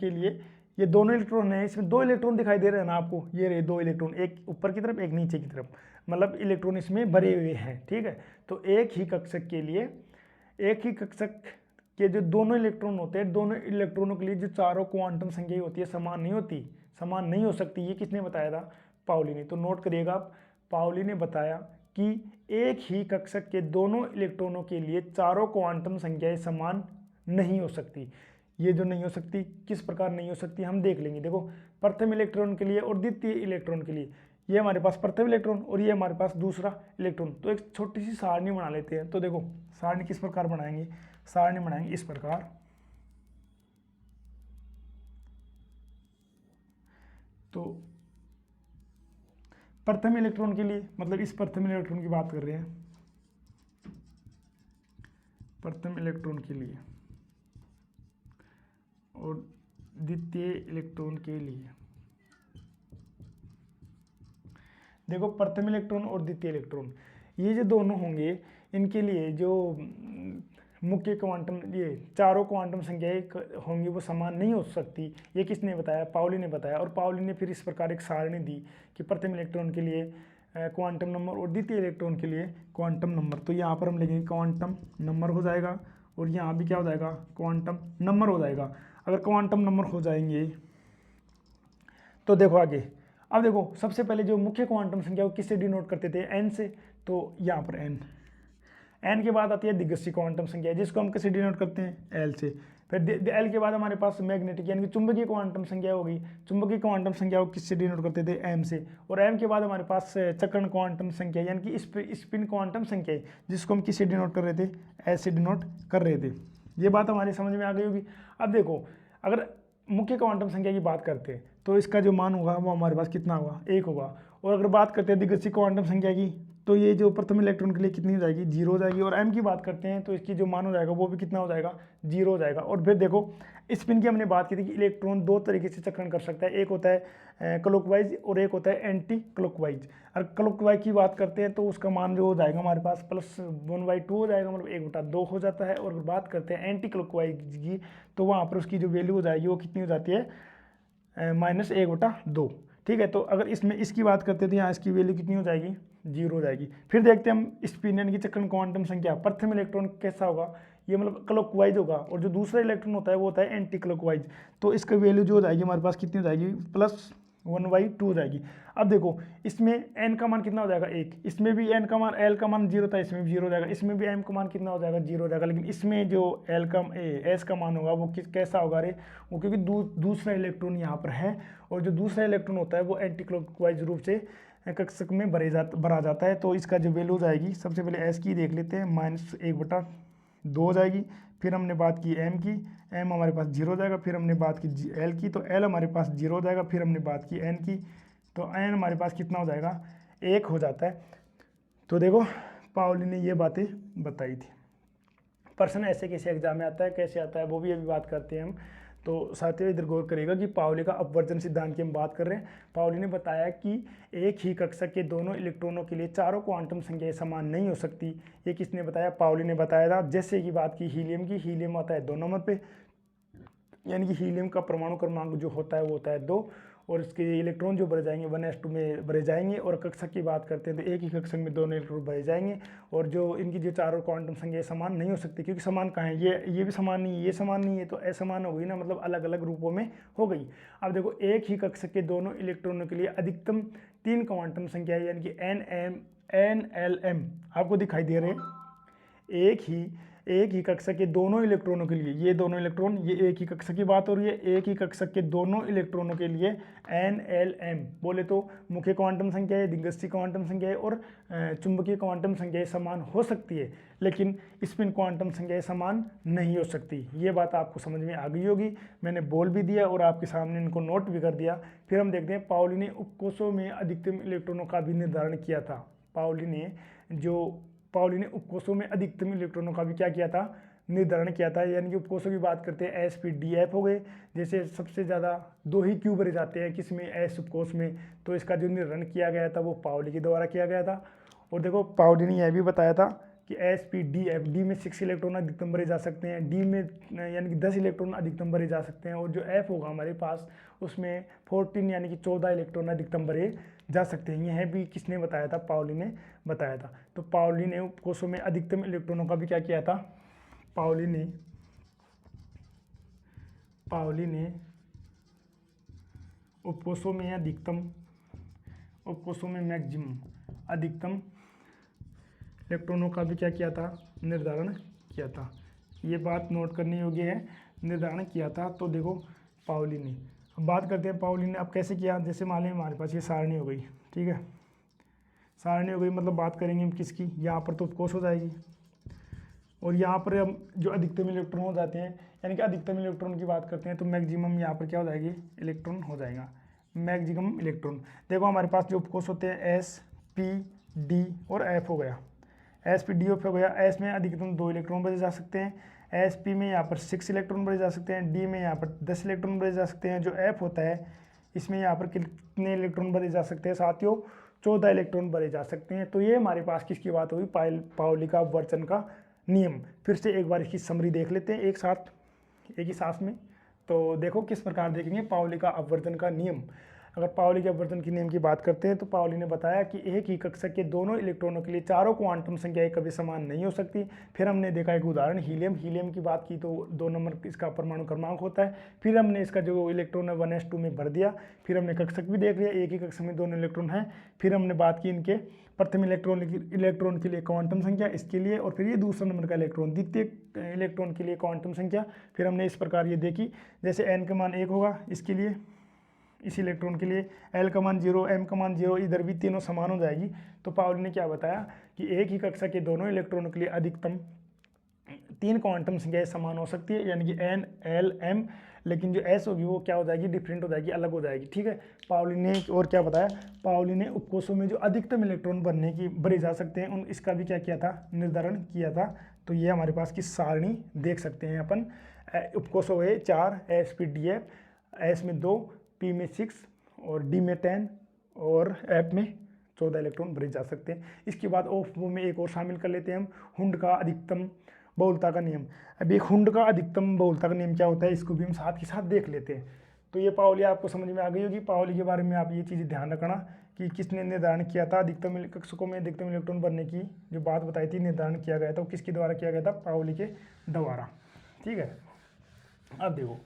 लिए ये दोनों इलेक्ट्रॉन हैं, इसमें 2 इलेक्ट्रॉन दिखाई दे रहे हैं ना आपको, ये रहे 2 इलेक्ट्रॉन, एक ऊपर की तरफ एक नीचे की तरफ, मतलब इलेक्ट्रॉन इसमें भरे हुए हैं, ठीक है। तो एक ही कक्षक के जो दोनों इलेक्ट्रॉन होते हैं, दोनों इलेक्ट्रॉनों के लिए जो चारों क्वांटम संख्या होती है समान नहीं हो सकती। ये किसने बताया था, पाउली ने। तो नोट करिएगा आप, पाउली ने बताया कि एक ही कक्षक के दोनों इलेक्ट्रॉनों के लिए चारों क्वांटम संख्याएं समान नहीं हो सकती। ये जो नहीं हो सकती, किस प्रकार नहीं हो सकती हम देख लेंगे। देखो प्रथम इलेक्ट्रॉन के लिए और द्वितीय इलेक्ट्रॉन के लिए, ये हमारे पास प्रथम इलेक्ट्रॉन और ये हमारे पास दूसरा इलेक्ट्रॉन। तो एक छोटी सी सारणी बना लेते हैं। तो देखो सारणी किस प्रकार बनाएंगे, सारणी बनाएंगे इस प्रकार। तो प्रथम इलेक्ट्रॉन के लिए, मतलब इस प्रथम इलेक्ट्रॉन की बात कर रहे हैं, प्रथम इलेक्ट्रॉन के लिए और द्वितीय इलेक्ट्रॉन के लिए। देखो प्रथम इलेक्ट्रॉन और द्वितीय इलेक्ट्रॉन ये जो दोनों होंगे, इनके लिए जो मुख्य क्वांटम, ये चारों क्वांटम संख्याएं होंगी वो समान नहीं हो सकती। ये किसने बताया, पाउली ने बताया। और पाउली ने फिर इस प्रकार एक सारणी दी कि प्रथम इलेक्ट्रॉन के लिए क्वांटम नंबर और द्वितीय इलेक्ट्रॉन के लिए क्वांटम नंबर। तो यहाँ पर हम लिखेंगे क्वांटम नंबर हो जाएगा, और यहाँ भी क्या हो जाएगा क्वांटम नंबर हो जाएगा। अगर क्वांटम नंबर हो जाएंगे तो देखो आगे, अब देखो सबसे पहले जो मुख्य क्वांटम संख्या को किससे डिनोट करते थे, एन से, तो यहाँ पर एन, एन के बाद आती है दिग्गज क्वांटम संख्या जिसको हम किससे डिनोट करते हैं, एल से। फिर एल के बाद हमारे पास मैग्नेटिक यानी कि चुंबकीय क्वांटम संख्या होगी, चुंबकीय क्वांटम संख्या को किससे डिनोट करते थे, एम से। और एम के बाद हमारे पास चक्रण क्वांटम संख्या यानी कि स्पिन क्वांटम संख्या जिसको हम किससे डिनोट कर रहे थे, एस से डिनोट कर रहे थे। ये बात हमारी समझ में आ गई होगी। अब देखो अगर मुख्य क्वांटम संख्या की बात करते हैं तो इसका जो मान होगा वो हमारे पास कितना होगा, 1 होगा। और अगर बात करते हैं दिग्गज क्वांटम संख्या की तो ये जो प्रथम इलेक्ट्रॉन के लिए कितनी हो जाएगी, 0 हो जाएगी। और एम की बात करते हैं तो इसकी जो मान हो जाएगा वो भी कितना हो जाएगा, 0 हो जाएगा। और फिर देखो स्पिन की हमने बात की थी कि इलेक्ट्रॉन दो तरीके से चक्रण कर सकता है, एक होता है क्लॉकवाइज और एक होता है एंटी क्लॉकवाइज। अगर क्लॉकवाइज की बात करते हैं तो उसका मान जो हो जाएगा हमारे पास +1/2 हो जाएगा, मतलब 1/2 हो जाता है। और अगर बात करते हैं एंटी क्लॉकवाइज की तो वहाँ पर उसकी जो वैल्यू हो जाएगी वो कितनी हो जाती है, -1/2। ठीक है, तो अगर इसमें इसकी बात करते हैं तो यहाँ इसकी वैल्यू कितनी हो जाएगी, 0 हो जाएगी। फिर देखते हैं हम स्पिन यानी कि चक्रण क्वांटम संख्या, प्रथम इलेक्ट्रॉन कैसा होगा, ये मतलब क्लॉकवाइज होगा और जो दूसरा इलेक्ट्रॉन होता है वो होता है एंटी क्लॉकवाइज। तो इसका वैल्यू जो हो जाएगी हमारे पास कितनी हो जाएगी, +1/2 हो जाएगी। अब देखो इसमें एन का मान कितना हो जाएगा, 1, इसमें भी एन का मान, एल का मान 0 था, इसमें भी 0 हो जाएगा, इसमें भी एम का मान कितना हो जाएगा, 0 हो जाएगा। लेकिन इसमें जो एस का मान होगा वो कैसा होगा रे, वो क्योंकि दूसरा इलेक्ट्रॉन यहाँ पर है और जो दूसरा इलेक्ट्रॉन होता है वो एंटी क्लॉकवाइज रूप से कक्षक में भरा जाता है। तो इसका जो वैल्यू हो जाएगी, सबसे पहले एस की देख लेते हैं, -1/2 हो जाएगी। फिर हमने बात की एम की, एम हमारे पास 0 हो जाएगा। फिर हमने बात की एल की, तो एल हमारे पास 0 हो जाएगा। फिर हमने बात की एन की, तो एन हमारे पास कितना हो जाएगा, 1 हो जाता है। तो देखो पाउली ने ये बातें बताई थी। प्रश्न ऐसे कैसे एग्जाम में आता है, कैसे आता है वो भी अभी बात करते हैं हम। तो साथियों इधर गौर करेगा कि पाउली का अपवर्जन सिद्धांत की हम बात कर रहे हैं। पाउली ने बताया कि एक ही कक्षक के दोनों इलेक्ट्रॉनों के लिए चारों क्वांटम संख्याएं समान नहीं हो सकती। ये किसने बताया, पाउली ने बताया था। जैसे कि बात की हीलियम की, हीलियम आता है 2 नंबर पे, यानी कि हीलियम का परमाणु क्रमांक जो होता है वो होता है 2 और इसके इलेक्ट्रॉन जो भरे जाएंगे 1s2 में भरे जाएंगे। और कक्षक की बात करते हैं तो एक ही कक्षक में दोनों इलेक्ट्रॉन भरे जाएंगे और जो इनकी जो चारों क्वांटम संख्या समान नहीं हो सकती, क्योंकि समान कहाँ है, ये भी समान नहीं है, ये समान नहीं है, तो असमान हो गई ना, मतलब अलग अलग रूपों में हो गई। अब देखो एक ही कक्षक के दोनों इलेक्ट्रॉनों के लिए अधिकतम 3 क्वांटम संख्या यानी कि NLM आपको दिखाई दे रहे हैं। एक ही कक्षक के दोनों इलेक्ट्रॉनों के लिए, ये दोनों इलेक्ट्रॉन, ये एक ही कक्षक की बात हो रही है, एक ही कक्षक के दोनों इलेक्ट्रॉनों के लिए NLM बोले तो मुख्य क्वांटम संख्या है, दिग्गज क्वांटम संख्या है और चुंबकीय क्वांटम संख्या समान हो सकती है, लेकिन स्पिन क्वांटम संख्या समान नहीं हो सकती। ये बात आपको समझ में आ गई होगी। मैंने बोल भी दिया और आपके सामने इनको नोट भी कर दिया। फिर हम देखते हैं पाउली ने उपकोषों में अधिकतम इलेक्ट्रॉनों का भी निर्धारण किया था। पाउली ने उपकोषों में अधिकतम इलेक्ट्रॉनों का भी क्या किया था, निर्धारण किया था। यानी कि उपकोषों की बात करते हैं SPDF हो गए, जैसे सबसे ज़्यादा 2 ही क्यू भरे जाते हैं किसमें, एस उपकोष में, तो इसका जो निर्धारण किया गया था वो पाउली के द्वारा किया गया था। और देखो पाउली ने यह भी बताया था कि SPDF, डी में 6 इलेक्ट्रॉन अधिकतम भरे जा सकते हैं, डी में यानी कि 10 इलेक्ट्रॉन अधिकतम भरे जा सकते हैं, और जो F होगा हमारे पास उसमें 14 यानी कि 14 इलेक्ट्रॉन अधिकतम भरे जा सकते हैं। यह भी किसने बताया था, पाउली ने बताया था। तो पाउली ने उपकोषों में अधिकतम इलेक्ट्रॉनों का भी क्या किया था, पाउली ने उपकोषों में मैक्सिमम अधिकतम इलेक्ट्रॉनों का भी क्या किया था, निर्धारण किया था। ये बात नोट करने योग्य है, निर्धारण किया था। तो देखो पाउली ने, अब बात करते हैं पाउली ने अब कैसे किया। जैसे मान लें हमारे पास ये सारणी हो गई, ठीक है, सारणी हो गई, मतलब बात करेंगे हम किसकी, यहाँ पर तो उपकोष हो जाएगी और यहाँ पर हम जो अधिकतम इलेक्ट्रॉन हो जाते हैं, यानी कि अधिकतम इलेक्ट्रॉन की बात करते हैं तो मैक्सिमम यहाँ पर क्या हो जाएगी, इलेक्ट्रॉन हो जाएगा, मैक्सिमम इलेक्ट्रॉन। देखो हमारे पास जो उपकोष होते हैं SP, D और F हो गया, SP, D, F हो गया। एस में अधिकतम 2 इलेक्ट्रॉन भरे जा सकते हैं, SP में यहाँ पर 6 इलेक्ट्रॉन भरे जा सकते हैं, D में यहाँ पर 10 इलेक्ट्रॉन भरे जा सकते हैं। जो F होता है इसमें यहाँ पर कितने इलेक्ट्रॉन भरे जा सकते हैं साथियों, 14 इलेक्ट्रॉन भरे जा सकते हैं। तो ये हमारे पास किसकी बात हुई, पाउली का अपवर्जन का नियम। फिर से एक बार इसकी समरी देख लेते हैं एक ही सांस में। तो देखो किस प्रकार देखेंगे पाउली का अपवर्जन का नियम। अगर पाउली के अपवर्तन के नियम की बात करते हैं तो पाउली ने बताया कि एक ही कक्षक के दोनों इलेक्ट्रॉनों के लिए चारों क्वांटम संख्याएं कभी समान नहीं हो सकती। फिर हमने देखा एक उदाहरण हीलियम की बात की, तो 2 नंबर इसका परमाणु क्रमांक होता है। फिर हमने इसका जो इलेक्ट्रॉन है 1s2 में भर दिया। फिर हमने कक्षक भी देख लिया, एक ही कक्षक में दोनों इलेक्ट्रॉन हैं। फिर हमने बात की इनके प्रथम इलेक्ट्रॉन के लिए क्वांटम संख्या इसके लिए, और फिर ये दूसरा नंबर का इलेक्ट्रॉन द्वितीय इलेक्ट्रॉन के लिए क्वांटम संख्या। फिर हमने इस प्रकार ये देखी, जैसे n का मान 1 होगा इसके लिए, इस इलेक्ट्रॉन के लिए l का मान 0, m का मान 0, इधर भी तीनों समान हो जाएगी। तो पाउली ने क्या बताया कि एक ही कक्षा के दोनों इलेक्ट्रॉनों के लिए अधिकतम 3 क्वांटम संख्याएं समान हो सकती है, यानी कि n, l, m, लेकिन जो s होगी वो क्या हो जाएगी, डिफरेंट हो जाएगी, अलग हो जाएगी। ठीक है, पाउली ने और क्या बताया, पाउली ने उपकोषों में जो अधिकतम इलेक्ट्रॉन भरे जा सकते हैं उन इसका भी क्या किया था, निर्धारण किया था। तो ये हमारे पास की सारणी देख सकते हैं अपन। उपकोषों में 4, sp-df, s में 2, p में 6 और d में 10 और f में 14 इलेक्ट्रॉन भरे जा सकते हैं। इसके बाद ऑफ में एक और शामिल कर लेते हैं हम, हुंड का अधिकतम बहुलता का नियम। अब एक हुंड का अधिकतम बहुलता का नियम क्या होता है, इसको भी हम साथ के साथ देख लेते हैं। तो ये पाउली आपको समझ में आ गई होगी। पाउली के बारे में आप ये चीज़ ध्यान रखना कि किसने निर्धारण किया था अधिकतम कक्षकों में अधिकतम इलेक्ट्रॉन भरने की जो बात बताई थी, निर्धारण किया गया था, वो किसके द्वारा किया गया था, पाउली के द्वारा। ठीक है, अब देखो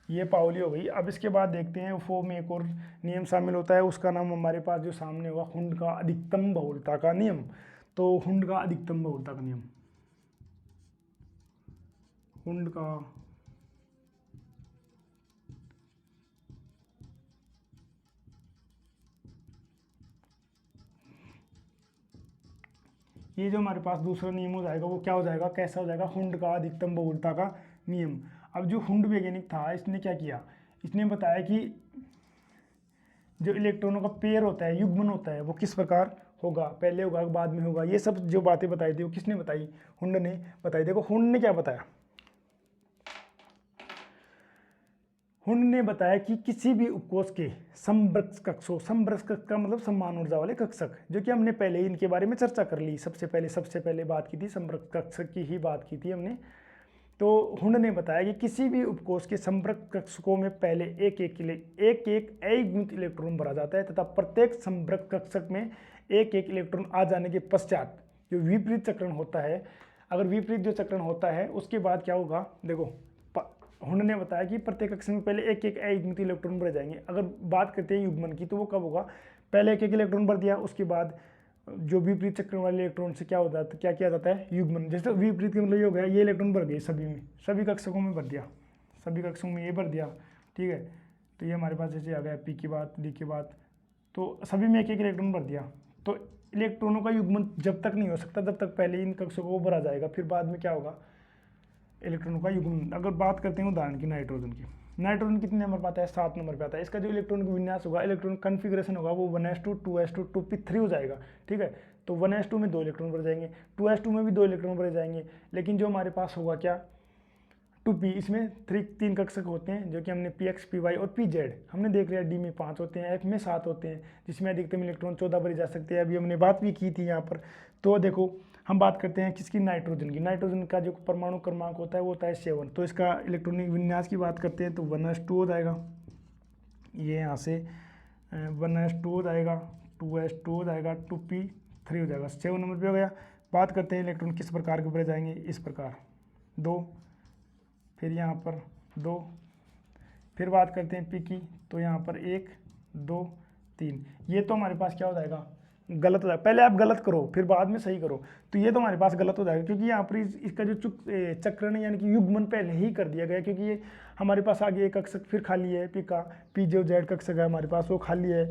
ये पाउली हो गई। अब इसके बाद देखते हैं UFO में एक और नियम शामिल होता है, उसका नाम हमारे पास जो सामने होगा हुंड का अधिकतम बहुलता का नियम। तो हुंड का अधिकतम बहुलता का नियम, हुंड का ये जो हमारे पास दूसरा नियम हो जाएगा वो क्या हो जाएगा, कैसा हो जाएगा, हुंड का अधिकतम बहुलता का नियम। अब जो हुंड वैज्ञानिक था इसने क्या किया, इसने बताया कि जो इलेक्ट्रॉनों का पेयर होता है, युग्मन होता है, वो किस प्रकार होगा, पहले होगा बाद में होगा। ये सब जो बातें बताई थी वो किसने बताई, हुंड ने बताई। देखो हुंड ने क्या बताया, हुंड ने बताया कि किसी भी उपकोष के समवृक्ष कक्षों, समवृक्ष कक्ष का मतलब समान ऊर्जा वाले कक्षक, जो कि हमने पहले ही इनके बारे में चर्चा कर ली, सबसे पहले बात की थी, समवृक्ष कक्षक की ही बात की थी हमने। तो हुंड ने बताया कि किसी भी उपकोष के समवृक्ष कक्षकों में पहले एक एक अयुग्मित इलेक्ट्रॉन भरा जाता है तथा प्रत्येक समवृक्ष कक्षक में एक एक इलेक्ट्रॉन आ जाने के पश्चात जो विपरीत चक्रण होता है, अगर विपरीत जो चक्रण होता है उसके बाद क्या होगा, देखो हुंड ने बताया कि प्रत्येक कक्षक में पहले एक एक अयुग्मित इलेक्ट्रॉन भरे जाएंगे। अगर बात करते हैं युग्मन की तो वो कब होगा, पहले एक एक इलेक्ट्रॉन भर दिया, उसके बाद जो विपरीत चक्र वाले इलेक्ट्रॉन से क्या होता है, क्या किया जाता है, युग्मन। जैसे विपरीत का मतलब ये हो गया, ये इलेक्ट्रॉन भर गए सभी में, सभी कक्षकों में भर दिया, सभी कक्षकों में ये भर दिया। ठीक है, तो ये हमारे पास जैसे आ गया पी की बात, डी की बात, तो सभी में एक एक इलेक्ट्रॉन भर दिया। तो इलेक्ट्रॉनों का युग्मन जब तक नहीं हो सकता जब तक पहले इन कक्षकों को भरा जाएगा, फिर बाद में क्या होगा, इलेक्ट्रॉनों का युग्मन। अगर बात करते हैं उदाहरण की नाइट्रोजन की, नाइट्रोजन कितने नंबर पर आता है, 7 नंबर पे आता है। इसका जो इलेक्ट्रॉन का विन्यास होगा, इलेक्ट्रॉन कन्फिग्रेशन होगा, वो 1s2 2s2 2p3 हो जाएगा। ठीक है, तो 1s2 में 2 इलेक्ट्रॉन भर जाएंगे, 2s2 में भी 2 इलेक्ट्रॉन भरे जाएंगे, लेकिन जो हमारे पास होगा क्या 2p, इसमें 3 कक्षक होते हैं जो कि हमने px py और pz हमने देख लिया। d में 5 होते हैं, f में 7 होते हैं, जिसमें अधिकतम इलेक्ट्रॉन 14 भरे जा सकते हैं। अभी हमने बात भी की थी यहाँ पर। तो देखो हम बात करते हैं किसकी, नाइट्रोजन की। नाइट्रोजन का जो परमाणु क्रमांक होता है वो होता है 7। तो इसका इलेक्ट्रॉनिक विन्यास की बात करते हैं तो 1s2 हो जाएगा, ये यहाँ से 1s2 हो जाएगा, 2s2 हो जाएगा, 2p3 हो जाएगा, 7 नंबर पे हो गया। बात करते हैं इलेक्ट्रॉन किस प्रकार के भरे जाएंगे, इस प्रकार 2, फिर यहाँ पर 2, फिर बात करते हैं पी की, तो यहाँ पर 1 2 3। ये तो हमारे पास क्या हो जाएगा, गलत हो जाएगा। पहले आप गलत करो फिर बाद में सही करो, तो ये तो हमारे पास गलत हो जाएगा, क्योंकि यहाँ पर इसका जो चक्रण यानी कि युग्मन पहले ही कर दिया गया, क्योंकि ये हमारे पास आगे एक कक्षक फिर खाली है, पी का, पी जो जेड कक्षक है हमारे पास वो खाली है,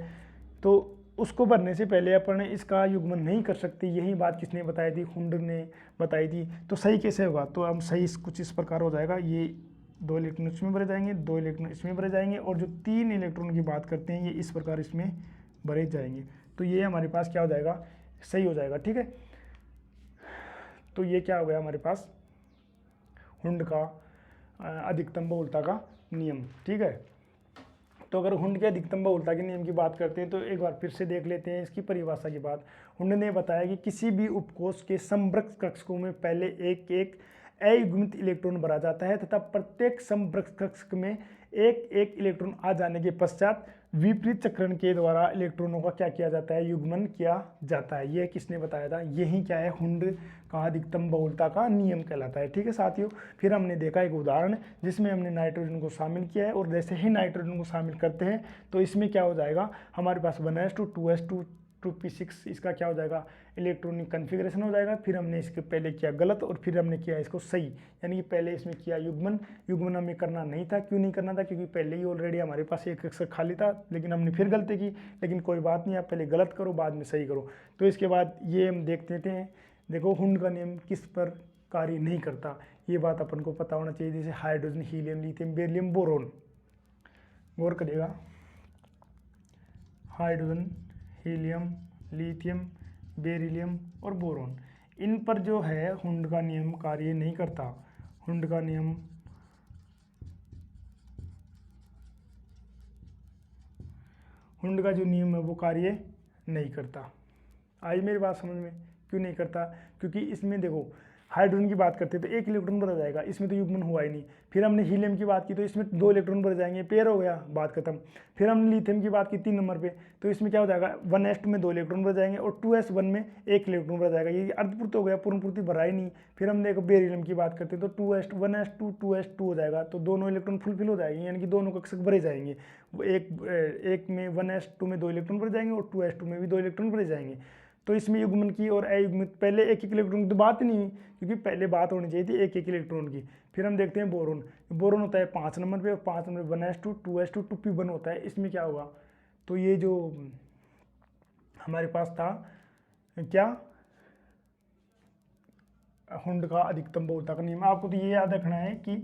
तो उसको भरने से पहले अपन इसका युग्मन नहीं कर सकते। यही बात किसने बताई थी, हुंड ने बताई थी। तो सही कैसे होगा, तो हम सही कुछ इस प्रकार हो जाएगा, ये 2 इलेक्ट्रॉन इसमें भरे जाएंगे, 2 इलेक्ट्रॉन इसमें भरे जाएंगे, और जो 3 इलेक्ट्रॉन की बात करते हैं ये इस प्रकार इसमें भरे जाएंगे। तो ये हमारे पास क्या हो जाएगा, सही हो जाएगा। ठीक है, तो ये क्या हो गया हमारे पास, हुंड का अधिकतम बहुलता का नियम। ठीक है, तो अगर हुंड के अधिकतम बहुलता के नियम की बात करते हैं तो एक बार फिर से देख लेते हैं इसकी परिभाषा की बात। हुंड ने बताया कि किसी भी उपकोष के समवृक्ष कक्षकों में पहले एक एक अयुग्मित इलेक्ट्रॉन भरा जाता है तथा प्रत्येक समवृक्ष कक्षक में एक एक इलेक्ट्रॉन आ जाने के पश्चात विपरीत चक्रण के द्वारा इलेक्ट्रॉनों का क्या किया जाता है, युग्मन किया जाता है। यह किसने बताया था? यही क्या है, हुंड का अधिकतम बहुलता का नियम कहलाता है। ठीक है साथियों, फिर हमने देखा एक उदाहरण जिसमें हमने नाइट्रोजन को शामिल किया है, और जैसे ही नाइट्रोजन को शामिल करते हैं तो इसमें क्या हो जाएगा, हमारे पास 1s2 2s2 2p6 इसका क्या हो जाएगा, इलेक्ट्रॉनिक कन्फिग्रेशन हो जाएगा। फिर हमने इसके पहले किया गलत और फिर हमने किया इसको सही, यानी कि पहले इसमें किया युग्मन। युग्मन हमें करना नहीं था, क्यों नहीं करना था? क्योंकि पहले ही ऑलरेडी हमारे पास एक अक्षर खाली था, लेकिन हमने फिर गलती की। लेकिन कोई बात नहीं, आप पहले गलत करो बाद में सही करो। तो इसके बाद ये हम देख लेते हैं। देखो हुंड का नियम किस पर कार्य नहीं करता, ये बात अपन को पता होना चाहिए। जैसे hydrogen, helium, lithium, beryllium, boron, गौर करिएगा, हाइड्रोजन, हीलियम, लिथियम, बेरिलियम और बोरोन, इन पर जो है हुंड का नियम कार्य नहीं करता। हुंड का नियम हुंड का जो नियम है वो कार्य नहीं करता। आई मेरी बात समझ में? क्यों नहीं करता? क्योंकि इसमें देखो हाइड्रोजन की बात करते हैं तो एक इलेक्ट्रॉन भरा जाएगा, इसमें तो युग्मन हुआ ही नहीं। फिर हमने हीलियम की बात की तो इसमें 2 इलेक्ट्रॉन भर जाएंगे, पेयर हो गया, बात खत्म। फिर हमने लिथियम की बात की 3 नंबर पे, तो इसमें क्या हो जाएगा, 1s2 में 2 इलेक्ट्रॉन भर जाएंगे और 2s1 में 1 इलेक्ट्रॉन भर जाएगा। ये अर्धपूर्ति हो गया, पूर्ण पूर्ति भरा ही नहीं। फिर हम देखो बेरिलियम की बात करते हैं तो 1s2 2s2 हो जाएगा, तो दोनों इलेक्ट्रॉन फुलफिल हो जाएंगे, यानी कि दोनों कक्षक भरे जाएंगे। एक में 1s2 में 2 इलेक्ट्रॉन भर जाएंगे और 2s2 में भी 2 इलेक्ट्रॉन भरे जाएंगे। तो इसमें युग्मन की और अयुग्मित, पहले एक एक इलेक्ट्रॉन की तो बात ही नहीं हुई, क्योंकि पहले बात होनी चाहिए थी एक एक इलेक्ट्रॉन की। फिर हम देखते हैं बोरोन। बोरोन होता है 5 नंबर पे, और 5 नंबर 1s2 2s2 2p1 होता है। इसमें क्या होगा, तो ये जो हमारे पास था क्या, हुंड का अधिकतम बहुलता का नियम, आपको तो ये याद रखना है कि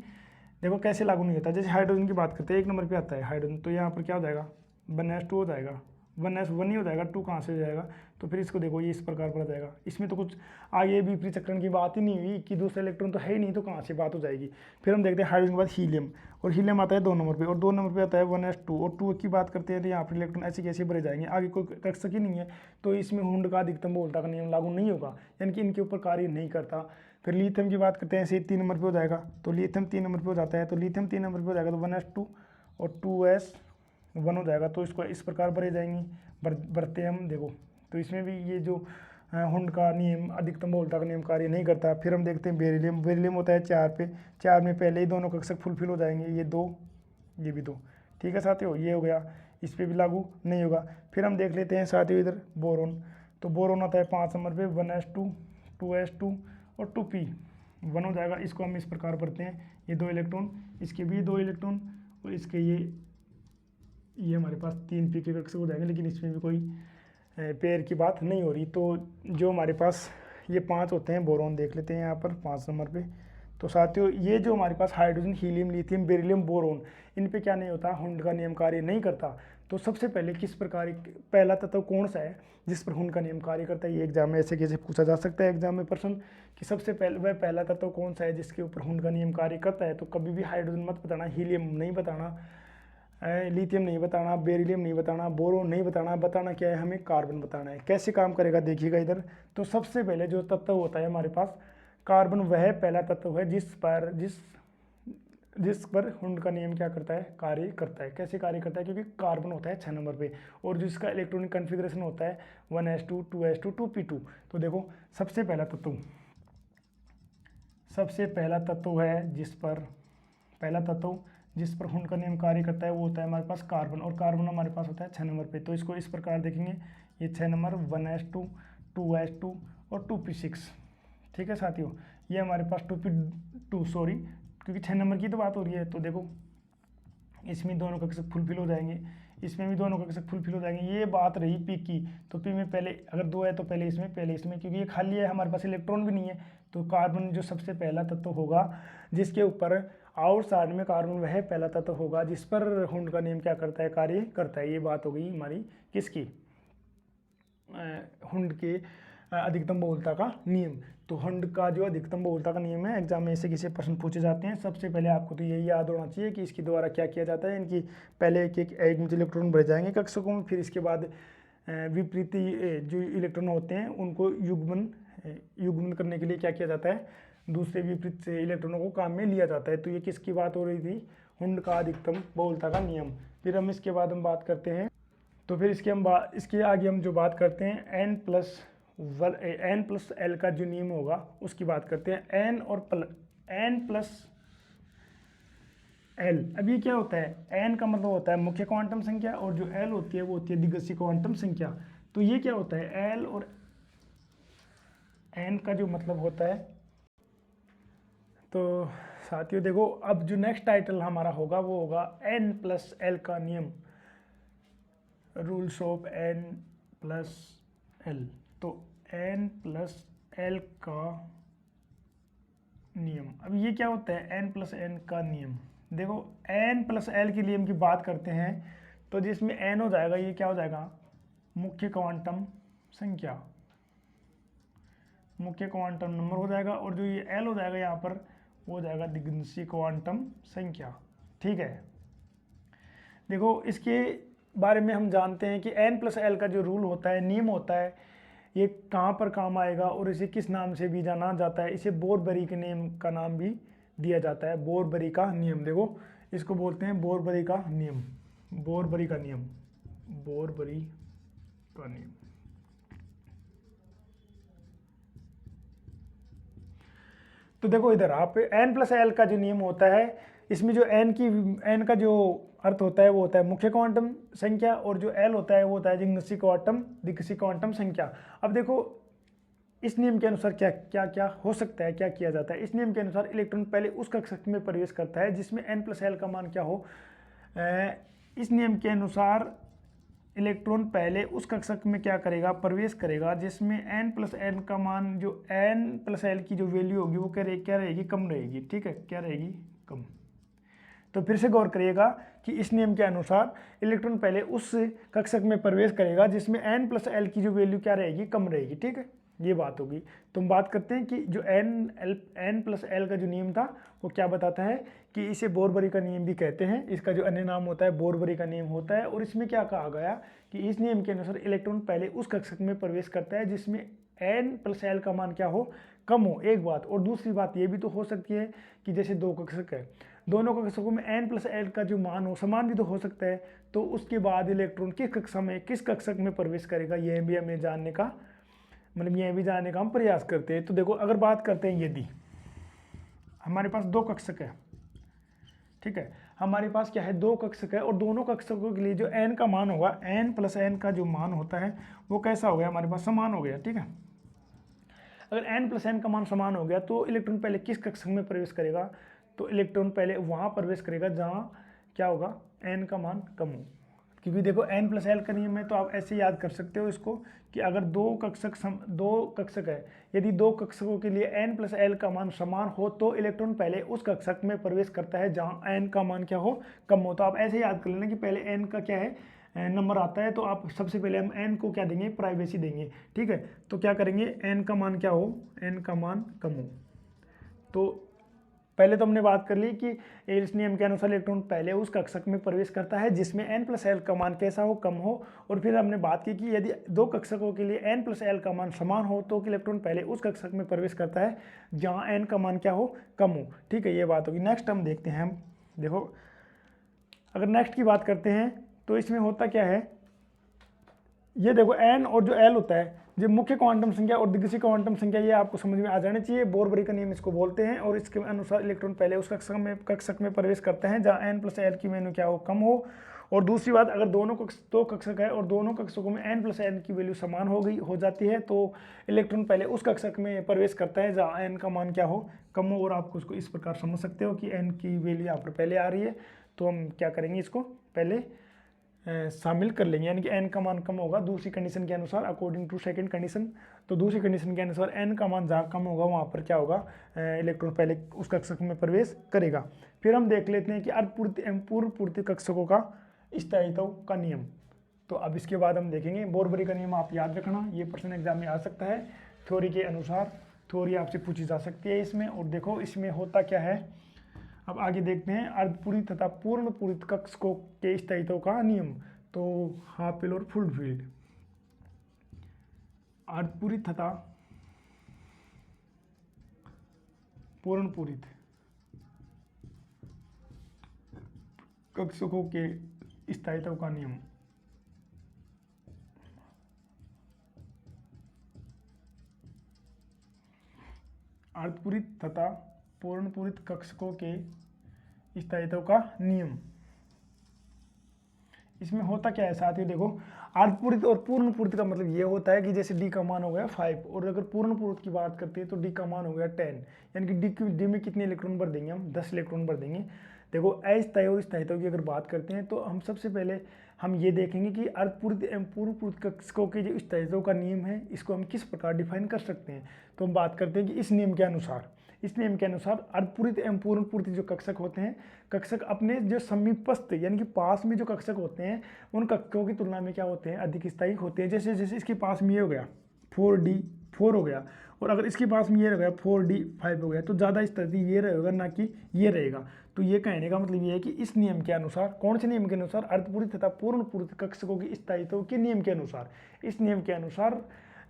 देखो कैसे लागू नहीं होता। जैसे हाइड्रोजन की बात करते हैं, 1 नंबर पे आता है हाइड्रोजन, तो यहाँ पर क्या हो जाएगा, 1s2 हो जाएगा, 1s1 ही हो जाएगा, 2 कहाँ से हो जाएगा? तो फिर इसको देखो ये इस प्रकार पर आ जाएगा। इसमें तो कुछ आगे विपरीत चक्रण की बात ही नहीं हुई कि दूसरा इलेक्ट्रॉन तो है ही नहीं, तो कहाँ से बात हो जाएगी। फिर हम देखते हैं हाइड्रोजन के बाद हीलियम, और हीलियम आता है 2 नंबर पे, और 2 नंबर पे आता है 1s2, और 2 की बात करते हैं तो यहाँ पर इलेक्ट्रॉन ऐसे कैसे भरे जाएंगे, आगे कोई कक्षक ही नहीं है, तो इसमें हुंड का अधिकतम बहुलता का नियम लागू नहीं होगा, यानी कि इनके ऊपर कार्य नहीं करता। फिर लिथियम की बात करते हैं, ऐसे 3 नंबर पे हो जाएगा, तो लिथियम 3 नंबर पे हो जाता है, तो लिथियम 3 नंबर पे हो जाएगा, तो 1s2 और 2s1 हो जाएगा, तो इसको इस प्रकार भरे जाएंगे, भरते हैं हम। देखो तो इसमें भी ये जो हुंड का नियम, अधिकतम बहुलता का नियम कार्य नहीं करता। फिर हम देखते हैं बेरिलियम। बेरिलियम होता है 4 पे, 4 में पहले ही दोनों कक्षक फुलफिल हो जाएंगे, ये 2 ये भी 2। ठीक है साथियों, ये हो गया, इस पर भी लागू नहीं होगा। फिर हम देख लेते हैं साथियों इधर बोरोन, तो बोरोन आता है 5 नंबर पे, 1s2 2s2 और 2p1 हो जाएगा। इसको हम इस प्रकार भरते हैं, ये 2 इलेक्ट्रॉन, इसके भी 2 इलेक्ट्रॉन, और इसके ये हमारे पास 3 p के कक्षक हो जाएंगे, लेकिन इसमें भी कोई पेयर की बात नहीं हो रही। तो जो हमारे पास ये 5 होते हैं बोरोन, देख लेते हैं यहाँ पर 5 नंबर पे। तो साथियों ये जो हमारे पास hydrogen, helium, lithium, beryllium, boron, इन पे क्या नहीं होता, हुंड का नियम कार्य नहीं करता। तो सबसे पहले किस प्रकार, पहला तत्व कौन सा है जिस पर हुंड का नियम कार्य करता है, ये एग्जाम में ऐसे कैसे पूछा जा सकता है एग्जाम में प्रश्न, कि सबसे पहले वह पहला तत्व कौन सा है जिसके ऊपर हुंड का नियम कार्य करता है। तो कभी भी हाइड्रोजन मत बताना, हीलियम नहीं बताना, लिथियम नहीं बताना, बेरिलियम नहीं बताना, बोरोन नहीं बताना। बताना क्या है, हमें कार्बन बताना है। कैसे काम करेगा देखिएगा इधर। तो सबसे पहले जो तत्व होता है हमारे पास कार्बन, वह पहला तत्व है जिस पर हुंड का नियम क्या करता है, कार्य करता है। कैसे कार्य करता है, क्योंकि कार्बन होता है 6 नंबर पे, और जिसका इलेक्ट्रॉनिक कन्फिग्रेशन होता है 1s2 2s2 2p2। तो देखो सबसे पहला तत्व है जिस पर हुंड का नियम कार्य करता है, वो होता है हमारे पास कार्बन, और कार्बन हमारे पास होता है 6 नंबर पे। तो इसको इस प्रकार देखेंगे, ये 6 नंबर 1s2 2s2 और 2p6। ठीक है साथियों, ये हमारे पास 2p2 सॉरी, क्योंकि 6 नंबर की तो बात हो रही है। तो देखो इसमें दोनों कक्षक फुलफिल हो जाएंगे, इसमें भी दोनों कक्षक फुलफिल हो जाएंगे। ये बात रही पी की, तो पी में पहले अगर 2 है तो पहले इसमें, क्योंकि ये खाली है, हमारे पास इलेक्ट्रॉन भी नहीं है। तो कार्बन जो सबसे पहला तत्व होगा जिसके ऊपर आउटसाइड में कार्बन, वह पहला तत्व होगा जिस पर हुंड का नियम क्या करता है, कार्य करता है। ये बात हो गई हमारी किसकी, हुंड के अधिकतम बहुलता का नियम। तो हंड का जो अधिकतम बहुलता का नियम है, एग्जाम में ऐसे किसी प्रश्न पूछे जाते हैं। सबसे पहले आपको तो यही याद होना चाहिए कि इसके द्वारा क्या किया जाता है। इनकी पहले एक इलेक्ट्रॉन भरे जाएंगे कक्षकों में, फिर इसके बाद विपरीत जो इलेक्ट्रॉन होते हैं उनको युग्मन करने के लिए क्या किया जाता है, दूसरे विपरीत से इलेक्ट्रॉनों को काम में लिया जाता है। तो ये किसकी बात हो रही थी, हुंड का अधिकतम बहुलता का नियम। फिर हम इसके बाद हम बात करते हैं, तो फिर इसके आगे हम जो बात करते हैं n प्लस एल का जो नियम होगा उसकी बात करते हैं। n plus L. अब ये क्या होता है, n का मतलब होता है मुख्य क्वांटम संख्या, और जो l होती है वो होती है दिग्गज क्वांटम संख्या। तो ये क्या होता है, l और n का जो मतलब होता है। तो साथियों देखो, अब जो नेक्स्ट टाइटल हमारा होगा वो होगा n प्लस एल का नियम, rules of n plus L. तो n प्लस एल का नियम। अब ये क्या होता है, n प्लस एन का नियम। देखो n प्लस एल के नियम की बात करते हैं तो जिसमें n हो जाएगा, ये क्या हो जाएगा, मुख्य क्वांटम संख्या, मुख्य क्वांटम नंबर हो जाएगा, और जो ये l हो जाएगा यहाँ पर वो हो जाएगा दिग्गज क्वांटम संख्या। ठीक है, देखो इसके बारे में हम जानते हैं कि n प्लस एल का जो रूल होता है, नियम होता है, ये कहाँ पर काम आएगा और इसे किस नाम से भी जाना जाता है। इसे बोरबरी के नियम का नाम भी दिया जाता है, बोरबरी का नियम। देखो इसको बोलते हैं बोरबरी का नियम, बोरबरी का नियम, बोरबरी का नियम। तो देखो इधर आप n प्लस एल का जो नियम होता है, इसमें जो n का जो अर्थ होता है वो होता है मुख्य क्वांटम संख्या, और जो l होता है वो होता है दिग्गज क्वांटम संख्या। अब देखो इस नियम के अनुसार क्या क्या क्या हो सकता है, क्या किया जाता है। इस नियम के अनुसार इलेक्ट्रॉन पहले उस कक्षक में प्रवेश करता है जिसमें n प्लस एल का मान क्या हो। इस नियम के अनुसार इलेक्ट्रॉन पहले उस कक्षक में क्या करेगा, प्रवेश करेगा जिसमें n प्लस एन का मान, जो n प्लस एल की जो वैल्यू होगी वो क्या रहेगी, कम रहेगी। ठीक है, क्या रहेगी, कम। तो फिर से गौर करिएगा कि इस नियम के अनुसार इलेक्ट्रॉन पहले उस कक्षक में प्रवेश करेगा जिसमें n प्लस एल की जो वैल्यू क्या रहेगी, कम रहेगी। ठीक है, ये बात होगी। तो हम बात करते हैं कि जो n प्लस एल का जो नियम था वो क्या बताता है कि इसे बोरबरी का नियम भी कहते हैं। इसका जो अन्य नाम होता है बोरबरी का नियम होता है। और इसमें क्या कहा गया कि इस नियम के अनुसार इलेक्ट्रॉन पहले उस कक्षक में प्रवेश करता है जिसमें n प्लस एल का मान क्या हो, कम हो, एक बात। और दूसरी बात ये भी तो हो सकती है कि जैसे दो कक्षक है, दोनों कक्षकों में n प्लस एल का जो मान हो समान भी तो हो सकता है। तो उसके बाद इलेक्ट्रॉन किस कक्षक में प्रवेश करेगा, यह भी हमें जानने का हम प्रयास करते हैं। तो देखो अगर बात करते हैं, यदि हमारे पास दो कक्षक है, ठीक है, हमारे पास क्या है, दो कक्षक है, और दोनों कक्षकों के लिए जो n का मान होगा, n प्लस एन का जो मान होता है वो कैसा हो गया, हमारे पास समान हो गया। ठीक है, अगर n प्लस एन का मान समान हो गया तो इलेक्ट्रॉन पहले किस कक्षक में प्रवेश करेगा, तो इलेक्ट्रॉन पहले वहाँ प्रवेश करेगा जहाँ क्या होगा, n का मान कम हो। क्योंकि देखो n प्लस एल का नियम है, तो आप ऐसे याद कर सकते हो इसको कि अगर दो कक्षक है, यदि दो कक्षकों के लिए n प्लस एल का मान समान हो तो इलेक्ट्रॉन पहले उस कक्षक में प्रवेश करता है जहां n का मान क्या हो, कम हो। तो आप ऐसे याद कर लेना कि पहले n का क्या है, नंबर आता है, तो आप सबसे पहले हम n को क्या देंगे, प्राइवेसी देंगे। ठीक है, तो क्या करेंगे, n का मान क्या हो, n का मान कम हो। तो पहले तो हमने बात कर ली कि इस नियम के अनुसार इलेक्ट्रॉन पहले उस कक्षक में प्रवेश करता है जिसमें n प्लस एल का मान कैसा हो, कम हो। और फिर हमने बात की कि यदि दो कक्षकों के लिए n प्लस एल का मान समान हो तो इलेक्ट्रॉन पहले उस कक्षक में प्रवेश करता है जहां n का मान क्या हो, कम हो। ठीक है, ये बात होगी। नेक्स्ट हम देखते हैं, हम देखो अगर नेक्स्ट की बात करते हैं तो इसमें होता क्या है, ये देखो n और जो l होता है, जो मुख्य क्वांटम संख्या और दिग्गज क्वांटम संख्या, ये आपको समझ में आ जाने चाहिए। बोरबरी का नियम इसको बोलते हैं। और इसके अनुसार इलेक्ट्रॉन पहले उस कक्षक में प्रवेश करते हैं जहां n प्लस एल की वैल्यू क्या हो, कम हो। और दूसरी बात, अगर दो कक्षक है और दोनों कक्षकों में n प्लस एल की वैल्यू समान हो जाती है तो इलेक्ट्रॉन पहले उस कक्षक में प्रवेश करता है जहाँ n का मान क्या हो, कम हो। और आपको इसको इस प्रकार समझ सकते हो कि n की वैल्यू यहाँ पर पहले आ रही है, तो हम क्या करेंगे, इसको पहले शामिल कर लेंगे, यानी कि n का मान कम होगा दूसरी कंडीशन के अनुसार, अकॉर्डिंग टू सेकंड कंडीशन। तो दूसरी कंडीशन के अनुसार n का मान जहाँ कम होगा वहाँ पर क्या होगा, इलेक्ट्रॉन पहले उस कक्षक में प्रवेश करेगा। फिर हम देख लेते हैं कि अर्धपूर्ति एवं पूर्व पूर्ति कक्षकों का स्थायित्व का नियम। तो अब इसके बाद हम देखेंगे बोरबरी का नियम, आप याद रखना, ये प्रश्न एग्जाम में आ सकता है थ्योरी के अनुसार, थ्योरी आपसे पूछी जा सकती है इसमें। और देखो इसमें होता क्या है, अब आगे देखते हैं अर्धपूरित तथा पूर्ण पूरित कक्षकों के स्थायित्व का नियम। तो हाफ फिल्ड और फुल फील्ड, अर्धपूरित तथा पूर्ण पूरित कक्षकों के स्थायित्व का नियम। अर्धपूरित तथा पूर्ण पूरित कक्षकों के स्थायित्व का नियम, इसमें होता क्या है साथियों, देखो अर्धपूरित और पूर्ण पूरित का मतलब ये होता है कि जैसे डी का मान हो गया 5 और अगर पूर्ण पूरित की बात करते हैं तो डी का मान हो गया 10, यानी कि डी में कितने इलेक्ट्रॉन भर देंगे हम, 10 इलेक्ट्रॉन भर देंगे। देखो अस्थायी और स्थायित्व की अगर बात करते हैं तो हम सबसे पहले हम ये देखेंगे कि अर्धपूरित एवं पूर्ण पूरित कक्षकों के जो स्थायित्व का नियम है इसको हम किस प्रकार डिफाइन कर सकते हैं। तो हम बात करते हैं कि इस नियम के अनुसार अर्धपूरित एवं पूर्ण पूरित जो कक्षक होते हैं, कक्षक अपने जो समीपस्थ यानी कि पास में जो कक्षक होते हैं उन कक्षकों की तुलना में क्या होते हैं, अधिक स्थायी होते हैं। जैसे जैसे इसके पास में ये हो गया 4D 4 हो गया, और अगर इसके पास में ये हो गया 4D 5 हो गया, तो ज़्यादा स्थायी ये रहेगा ना कि ये रहेगा। तो ये कहने का मतलब ये है कि इस नियम के अनुसार, कौन से नियम के अनुसार, अर्धपूरित तथा पूर्ण पूरित कक्षकों की स्थायित्व के नियम के अनुसार, इस नियम के अनुसार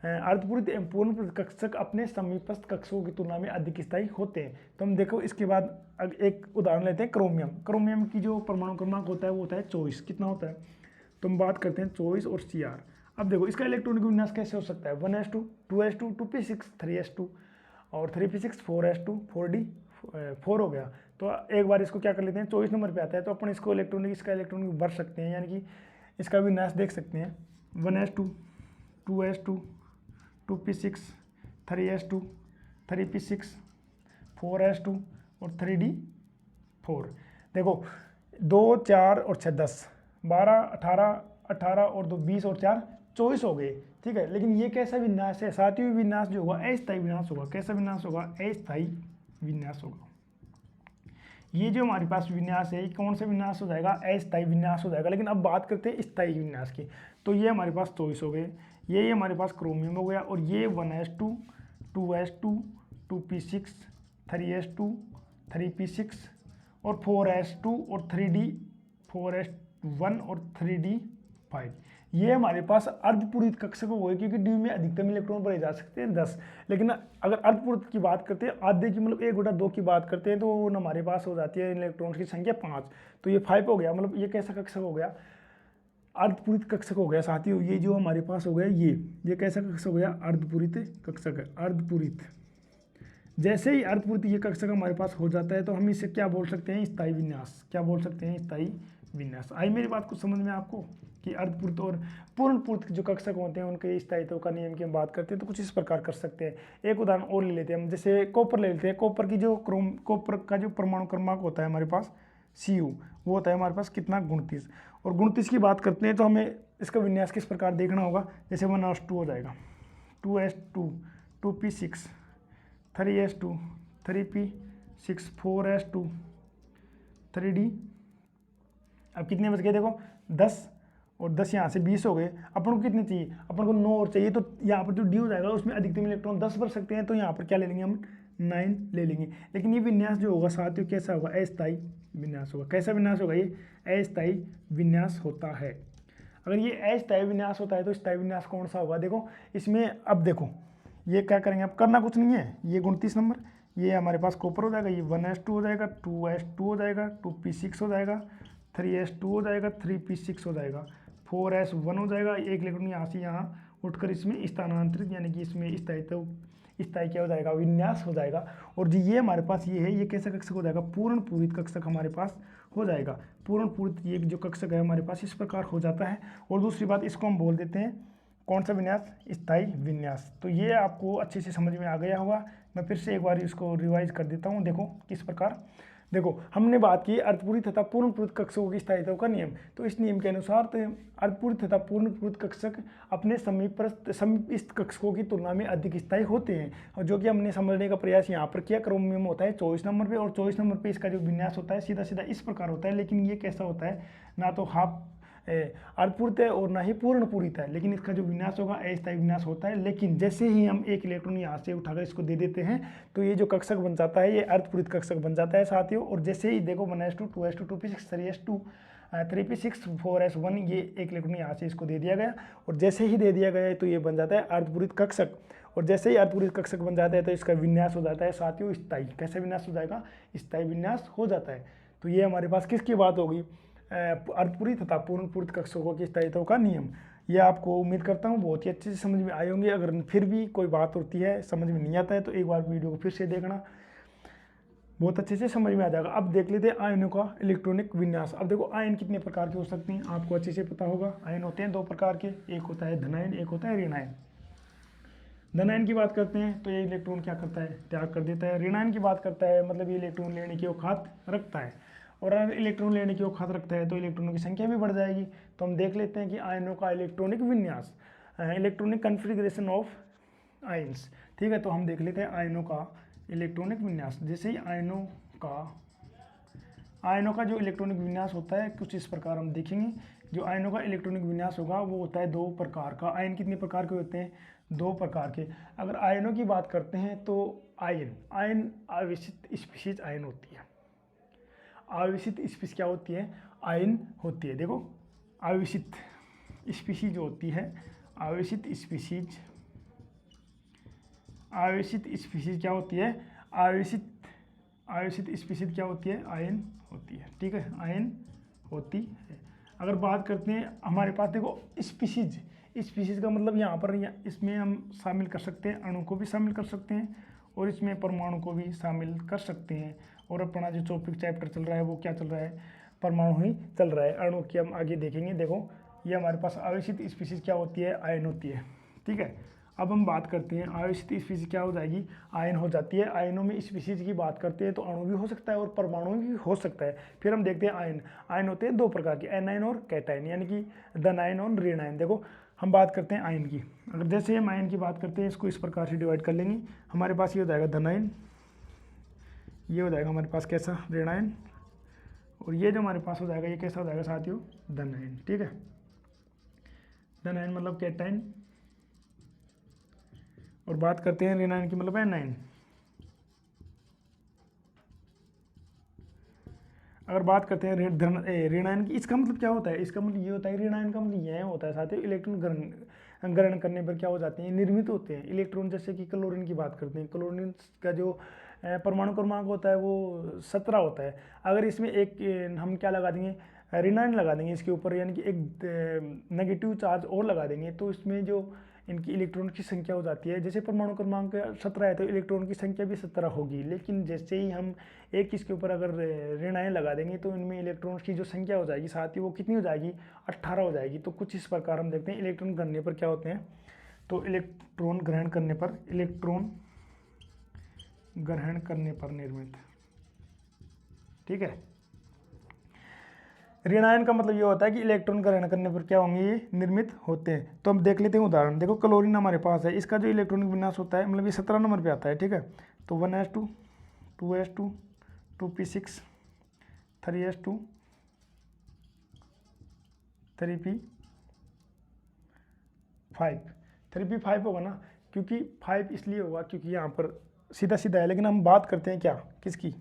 अर्धपूरित एवं पूर्ण पूरित कक्षक अपने समीपस्थ कक्षकों की तुलना में अधिक स्थायी होते हैं। तो हम देखो इसके बाद एक उदाहरण लेते हैं क्रोमियम। क्रोमियम की जो परमाणु क्रमांक होता है वो होता है 24, कितना होता है, तो हम बात करते हैं 24 और Cr। अब देखो इसका इलेक्ट्रॉनिक विन्यास कैसे हो सकता है, 1s2 2s2 2p6 3s2 और 3p6 4s2 4d 4 हो गया। तो एक बार इसको क्या कर लेते हैं, 24 नंबर पे आता है तो अपन इसको इसका इलेक्ट्रॉनिक भर सकते हैं, यानी कि इसका विन्यास देख सकते हैं 1s2 2s2 2p6 3s2 3p6 4s2 और 3d 4। देखो 2 4 और 6 10 12 18 और 2 20 और 4 24 हो गए, ठीक है। लेकिन ये कैसा विन्यास है साथियों, विन्यास जो होगा अस्थायी विन्यास होगा। कैसा विन्यास होगा, अस्थायी विन्यास होगा। ये जो हमारे पास विन्यास है कौन सा विन्यास हो जाएगा, अस्थायी विन्यास हो जाएगा। लेकिन अब बात करते हैं स्थायी विन्यास की, तो ये हमारे पास 24 हो गए, ये हमारे पास क्रोमियम हो गया, और ये 1s2 2s2 2p6 3s2 3p6 और 4s2 और 3d 4s1 और 3d 5। ये हमारे पास अर्धपूरित कक्षक हो गए, क्योंकि डी में अधिकतम इलेक्ट्रॉन भरे जा सकते हैं 10। लेकिन अगर अर्धपूरित की बात करते हैं, आधे की मतलब 1/2 की बात करते हैं, तो हमारे पास हो जाती है इलेक्ट्रॉन की संख्या 5। तो ये 5 हो गया, मतलब ये कैसा कक्षक हो गया, अर्धपूरित कक्षक हो गया साथियों। ये जो हमारे पास हो गया ये कैसा कक्षक हो गया, अर्धपूरित कक्षक है, अर्धपूरित। जैसे ही अर्धपूरित ये कक्षक हमारे पास हो जाता है तो हम इसे क्या बोल सकते हैं, स्थायी विन्यास। क्या बोल सकते हैं, स्थायी विन्यास। आई मेरी बात कुछ समझ में आपको कि अर्धपूरित और पूर्ण पूरित जो कक्षक होते हैं उनके स्थायित्व का नियम की हम बात करते हैं तो कुछ इस प्रकार कर सकते हैं। एक उदाहरण और ले लेते हैं हम, जैसे कॉपर ले लेते हैं। कॉपर का जो परमाणु क्रमांक होता है हमारे पास Cu, वो होता है हमारे पास कितना, 29। और 29 की बात करते हैं तो हमें इसका विन्यास किस प्रकार देखना होगा, जैसे 1s2 हो जाएगा 2s2 2p6 3s2 3p6 4s2 3d। अब कितने बच गए, देखो 10 और 10 यहाँ से 20 हो गए। अपन को कितने चाहिए, अपन को 9 और चाहिए, तो यहाँ पर जो डी हो जाएगा उसमें अधिकतम इलेक्ट्रॉन 10 भर सकते हैं, तो यहाँ पर क्या ले लेंगे हम, 9 ले लेंगे। लेकिन ये विन्यास जो होगा साथियों कैसा होगा, अस्थायी विन्यास होगा। कैसा विन्यास होगा, ये अस्थायी विन्यास होता है। अगर ये अस्थायी विन्यास होता है तो स्थायी विन्यास कौन सा होगा, देखो इसमें अब देखो ये क्या करेंगे, अब करना कुछ नहीं है। ये 29 नंबर ये हमारे पास कॉपर हो जाएगा, ये 1s2 हो जाएगा, 2s2 हो जाएगा, 2p6 हो जाएगा, 3s2 हो जाएगा, 3p6 हो जाएगा, 4s1 हो जाएगा। एक इलेक्ट्रॉन यहाँ से यहाँ उठकर इसमें स्थानांतरित, यानी कि इसमें स्थायी क्या हो जाएगा, विन्यास हो जाएगा। और जो ये हमारे पास ये है, ये कैसा कक्षक हो जाएगा, पूर्ण पूरित कक्षक हमारे पास हो जाएगा। पूर्ण पूरित ये जो कक्षक है हमारे पास इस प्रकार हो जाता है। और दूसरी बात, इसको हम बोल देते हैं कौन सा विन्यास, स्थायी विन्यास। तो ये आपको अच्छे से समझ में आ गया होगा। मैं फिर से एक बार इसको रिवाइज कर देता हूँ। देखो किस प्रकार, देखो हमने बात की अर्धपूरित तथा पूर्ण पूरित कक्षकों की स्थायित्व का नियम। तो इस नियम के अनुसार अर्धपूरित तथा पूर्ण पूरित कक्षक अपने समीपस्थ कक्षकों की तुलना में अधिक स्थायी होते हैं, और जो कि हमने समझने का प्रयास यहाँ पर किया। क्रोमियम होता है 24 नंबर पे, और 24 नंबर पे इसका जो विन्यास होता है सीधा सीधा इस प्रकार होता है। लेकिन ये कैसा होता है, ना तो हाफ अर्धपूरित है और ना ही पूर्ण पूरित है, लेकिन इसका जो विन्यास होगा अस्थायी विन्यास होता है। लेकिन जैसे ही हम एक इलेक्ट्रॉन यहाँ से उठाकर इसको दे देते हैं तो ये जो कक्षक बन जाता है ये अर्धपूरित कक्षक बन जाता है साथियों। और जैसे ही देखो 1s2 2s2 2p6 3s2 3p6 4s1 ये एक इलेक्ट्रॉन यहाँ से इसको दे दिया गया, और जैसे ही दे दिया गया है तो ये बन जाता है अर्धपूरित कक्षक। और जैसे ही अर्धपूरित कक्षक बन जाता है तो इसका विन्यास हो जाता है साथियों स्थायी। कैसे विन्यास हो जाएगा? स्थायी विन्यास हो जाता है। तो ये हमारे पास किसकी बात होगी? अर्धपूरित तथा पूर्ण पूरित कक्षकों की स्थायित्व का नियम। ये आपको उम्मीद करता हूँ बहुत ही अच्छे से समझ में आए होंगे। अगर फिर भी कोई बात होती है, समझ में नहीं आता है, तो एक बार वीडियो को फिर से देखना, बहुत अच्छे से समझ में आ जाएगा। अब देख लेते हैं आयनों का इलेक्ट्रॉनिक विन्यास। अब देखो आयन कितने प्रकार के हो सकते हैं आपको अच्छे से पता होगा। आयन होते हैं दो प्रकार के, एक होता है धनायन, एक होता है ऋणायन। धनायन की बात करते हैं तो ये इलेक्ट्रॉन क्या करता है? त्याग कर देता है। ऋणायन की बात करता है मतलब ये इलेक्ट्रॉन लेने की औकात रखता है, और अगर इलेक्ट्रॉन लेने की औकात रखता है तो इलेक्ट्रॉनों की संख्या भी बढ़ जाएगी। तो हम देख लेते हैं कि आयनों का इलेक्ट्रॉनिक विन्यास, इलेक्ट्रॉनिक कॉन्फ़िगरेशन ऑफ आयन्स। ठीक है, तो हम देख लेते हैं आयनों का इलेक्ट्रॉनिक विन्यास। जैसे ही आयनों का जो इलेक्ट्रॉनिक विन्यास होता है कुछ इस प्रकार हम देखेंगे। जो आयनों का इलेक्ट्रॉनिक विन्यास होगा वो होता है दो प्रकार का। आयन कितने प्रकार के होते हैं? दो प्रकार के। अगर आयनों की बात करते हैं तो आयन आवेशित स्पीशीज आयन होती है। आवेशित स्पीशीज क्या होती है? आयन होती है। देखो आवेशित स्पीशीज जो होती है, आवेशित स्पीशीज क्या होती है? आवेशित स्पीशीज क्या होती है? आयन होती है। ठीक है, आयन होती है। अगर बात करते हैं हमारे पास देखो स्पीशीज का मतलब यहाँ पर इसमें हम शामिल कर सकते हैं, अणु को भी शामिल कर सकते हैं और इसमें परमाणु को भी शामिल कर सकते हैं। और अपना जो टॉपिक चैप्टर चल रहा है वो क्या चल रहा है? परमाणु ही चल रहा है। अणु की हम आगे देखेंगे। देखो ये हमारे पास आवेशित स्पीशीज क्या होती है? आयन होती है। ठीक है, अब हम बात करते हैं आवेशित स्पीशीज क्या हो जाएगी? आयन हो जाती है। आयनों में स्पीशीज की बात करते हैं तो अणु भी हो सकता है और परमाणु भी हो सकता है। फिर हम देखते हैं आयन होते हैं दो प्रकार के, एनायन और कैटायन, यानी कि धनायन और ऋणायन। देखो हम बात करते हैं आयन की। अगर जैसे हम आयन की बात करते हैं इसको इस प्रकार से डिवाइड कर लेंगे। हमारे पास ये हो जाएगा धनायन, ये हो जाएगा हमारे पास कैसा? ऋणायन, और ये जो हमारे पास हो जाएगा ये कैसा हो जाएगा साथियों? धनायन। ठीक है, धनायन मतलब कैटायन, और बात करते हैं ऋणायन की मतलब एनायन। अगर बात करते हैं ऋणायन की, इसका मतलब क्या होता है? इसका मतलब ये होता है, ऋणायन का मतलब यह होता है साथियों इलेक्ट्रॉन ग्रहण करने पर क्या हो जाते हैं? निर्मित होते हैं इलेक्ट्रॉन। जैसे कि क्लोरीन की बात करते हैं, क्लोरीन का जो परमाणु क्रमांक होता है वो 17 होता है। अगर इसमें एक हम क्या लगा देंगे? ऋणायन लगा देंगे इसके ऊपर, यानी कि एक नेगेटिव चार्ज और लगा देंगे, तो इसमें जो इनकी इलेक्ट्रॉन की संख्या हो जाती है, जैसे परमाणु क्रमांक 17 है तो इलेक्ट्रॉन की संख्या भी 17 होगी। लेकिन जैसे ही हम एक इसके ऊपर अगर ऋणायन लगा देंगे तो इनमें इलेक्ट्रॉन की जो संख्या हो जाएगी साथ ही वो कितनी हो जाएगी? 18 हो जाएगी। तो कुछ इस प्रकार हम देखते हैं इलेक्ट्रॉन करने पर क्या होते हैं। तो इलेक्ट्रॉन ग्रहण करने पर निर्मित। ठीक है, ऋणायन का मतलब ये होता है कि इलेक्ट्रॉन ग्रहण करने पर क्या होंगे? ये निर्मित होते हैं। तो हम देख लेते हैं उदाहरण। देखो क्लोरीन हमारे पास है, इसका जो इलेक्ट्रॉनिक विन्यास होता है मतलब ये 17 नंबर पे आता है। ठीक है, तो 1s2 2s2 2p6 3s2 3p5 होगा ना, क्योंकि 5 इसलिए होगा क्योंकि यहाँ पर सीधा सीधा है। लेकिन हम बात करते हैं क्या? किसकी?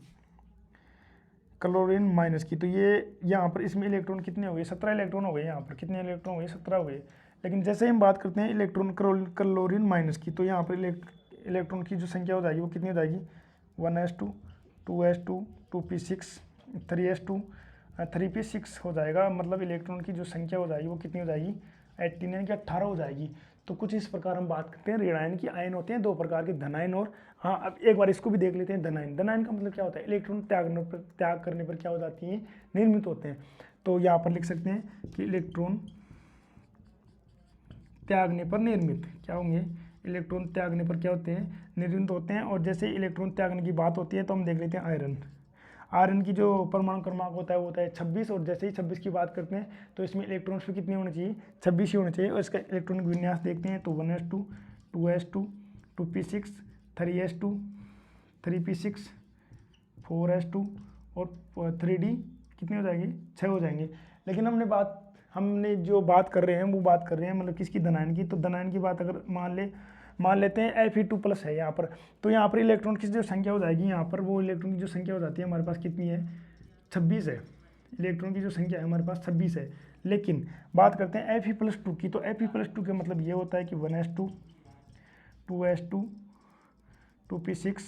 क्लोरीन माइनस की। तो ये यहाँ पर इसमें इलेक्ट्रॉन कितने हो गए? 17 इलेक्ट्रॉन हो गए। यहाँ पर कितने इलेक्ट्रॉन हो गए? 17 हो गए। लेकिन जैसे ही हम बात करते हैं इलेक्ट्रॉन क्लोरीन माइनस की, तो यहाँ पर इलेक्ट्रॉन की जो संख्या हो जाएगी वो कितनी हो जाएगी? 1s2 2s2 2p6 3s2 3p6 हो जाएगा। मतलब इलेक्ट्रॉन की जो संख्या हो जाएगी वो कितनी हो जाएगी? 18 यानी कि 18 हो जाएगी। तो कुछ इस प्रकार हम बात करते हैं ऋणायन की। आयन होते हैं दो प्रकार के, धनायन और, हाँ अब एक बार इसको भी देख लेते हैं। धनायन का मतलब क्या होता है? इलेक्ट्रॉन त्याग करने पर क्या हो जाती है? निर्मित होते हैं। तो यहाँ पर लिख सकते हैं कि इलेक्ट्रॉन त्यागने पर निर्मित क्या होंगे? इलेक्ट्रॉन त्यागने पर क्या होते हैं? निर्मित होते हैं। और जैसे इलेक्ट्रॉन त्यागने की बात होती है तो हम देख लेते हैं आयरन की जो परमाणु क्रमांक होता है वो होता है 26। और जैसे ही 26 की बात करते हैं तो इसमें इलेक्ट्रॉन्स भी कितने होने चाहिए? 26 ही होने चाहिए। और इसका इलेक्ट्रॉनिक विन्यास देखते हैं तो 1s2 2s2 2p6 3s2 3p6 4s2 और 3d कितने हो जाएंगे? 6 हो जाएंगे। लेकिन हमने जो बात कर रहे हैं वो बात कर रहे हैं मतलब किसकी, धनायन की। तो धनायन की बात अगर मान लेते हैं Fe2+ है यहाँ पर, तो यहाँ पर इलेक्ट्रॉन की जो संख्या हो जाएगी यहाँ पर, वो इलेक्ट्रॉन की जो संख्या हो जाती है हमारे पास कितनी है, 26 है। इलेक्ट्रॉन की जो संख्या है हमारे पास 26 है। लेकिन बात करते हैं Fe+2 की, तो Fe+2 का मतलब ये होता है कि 1s2, 2s2, 2p6,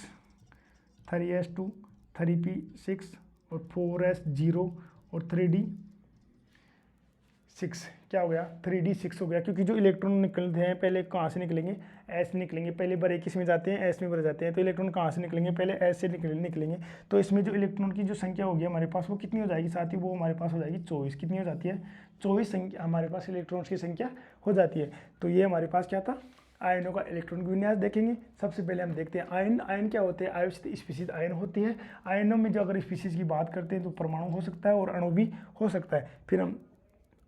3s2, 3p6 और 4s0 और 3d6। क्या हो गया, 3d6 हो गया, क्योंकि जो इलेक्ट्रॉन निकलते हैं पहले कहाँ से निकलेंगे, एस निकलेंगे। पहले बड़े किस में जाते हैं, एस में भरे जाते हैं। तो इलेक्ट्रॉन कहाँ से निकलेंगे, पहले एस से निकलेंगे। तो इसमें जो इलेक्ट्रॉन की जो संख्या होगी हमारे पास वो कितनी हो जाएगी साथ ही, वो हमारे पास हो जाएगी 24। कितनी हो जाती है, 24 संख्या हमारे पास इलेक्ट्रॉन्स की संख्या हो जाती है। तो ये हमारे पास क्या था, आयनों का इलेक्ट्रॉन विन्यास देखेंगे। सबसे पहले हम देखते हैं आयन। आयन क्या होते हैं, आयोजित स्पीशीज आयन होती है। आयनों में जो अगर स्पीशीज की बात करते हैं तो परमाणु हो सकता है और अणु भी हो सकता है। फिर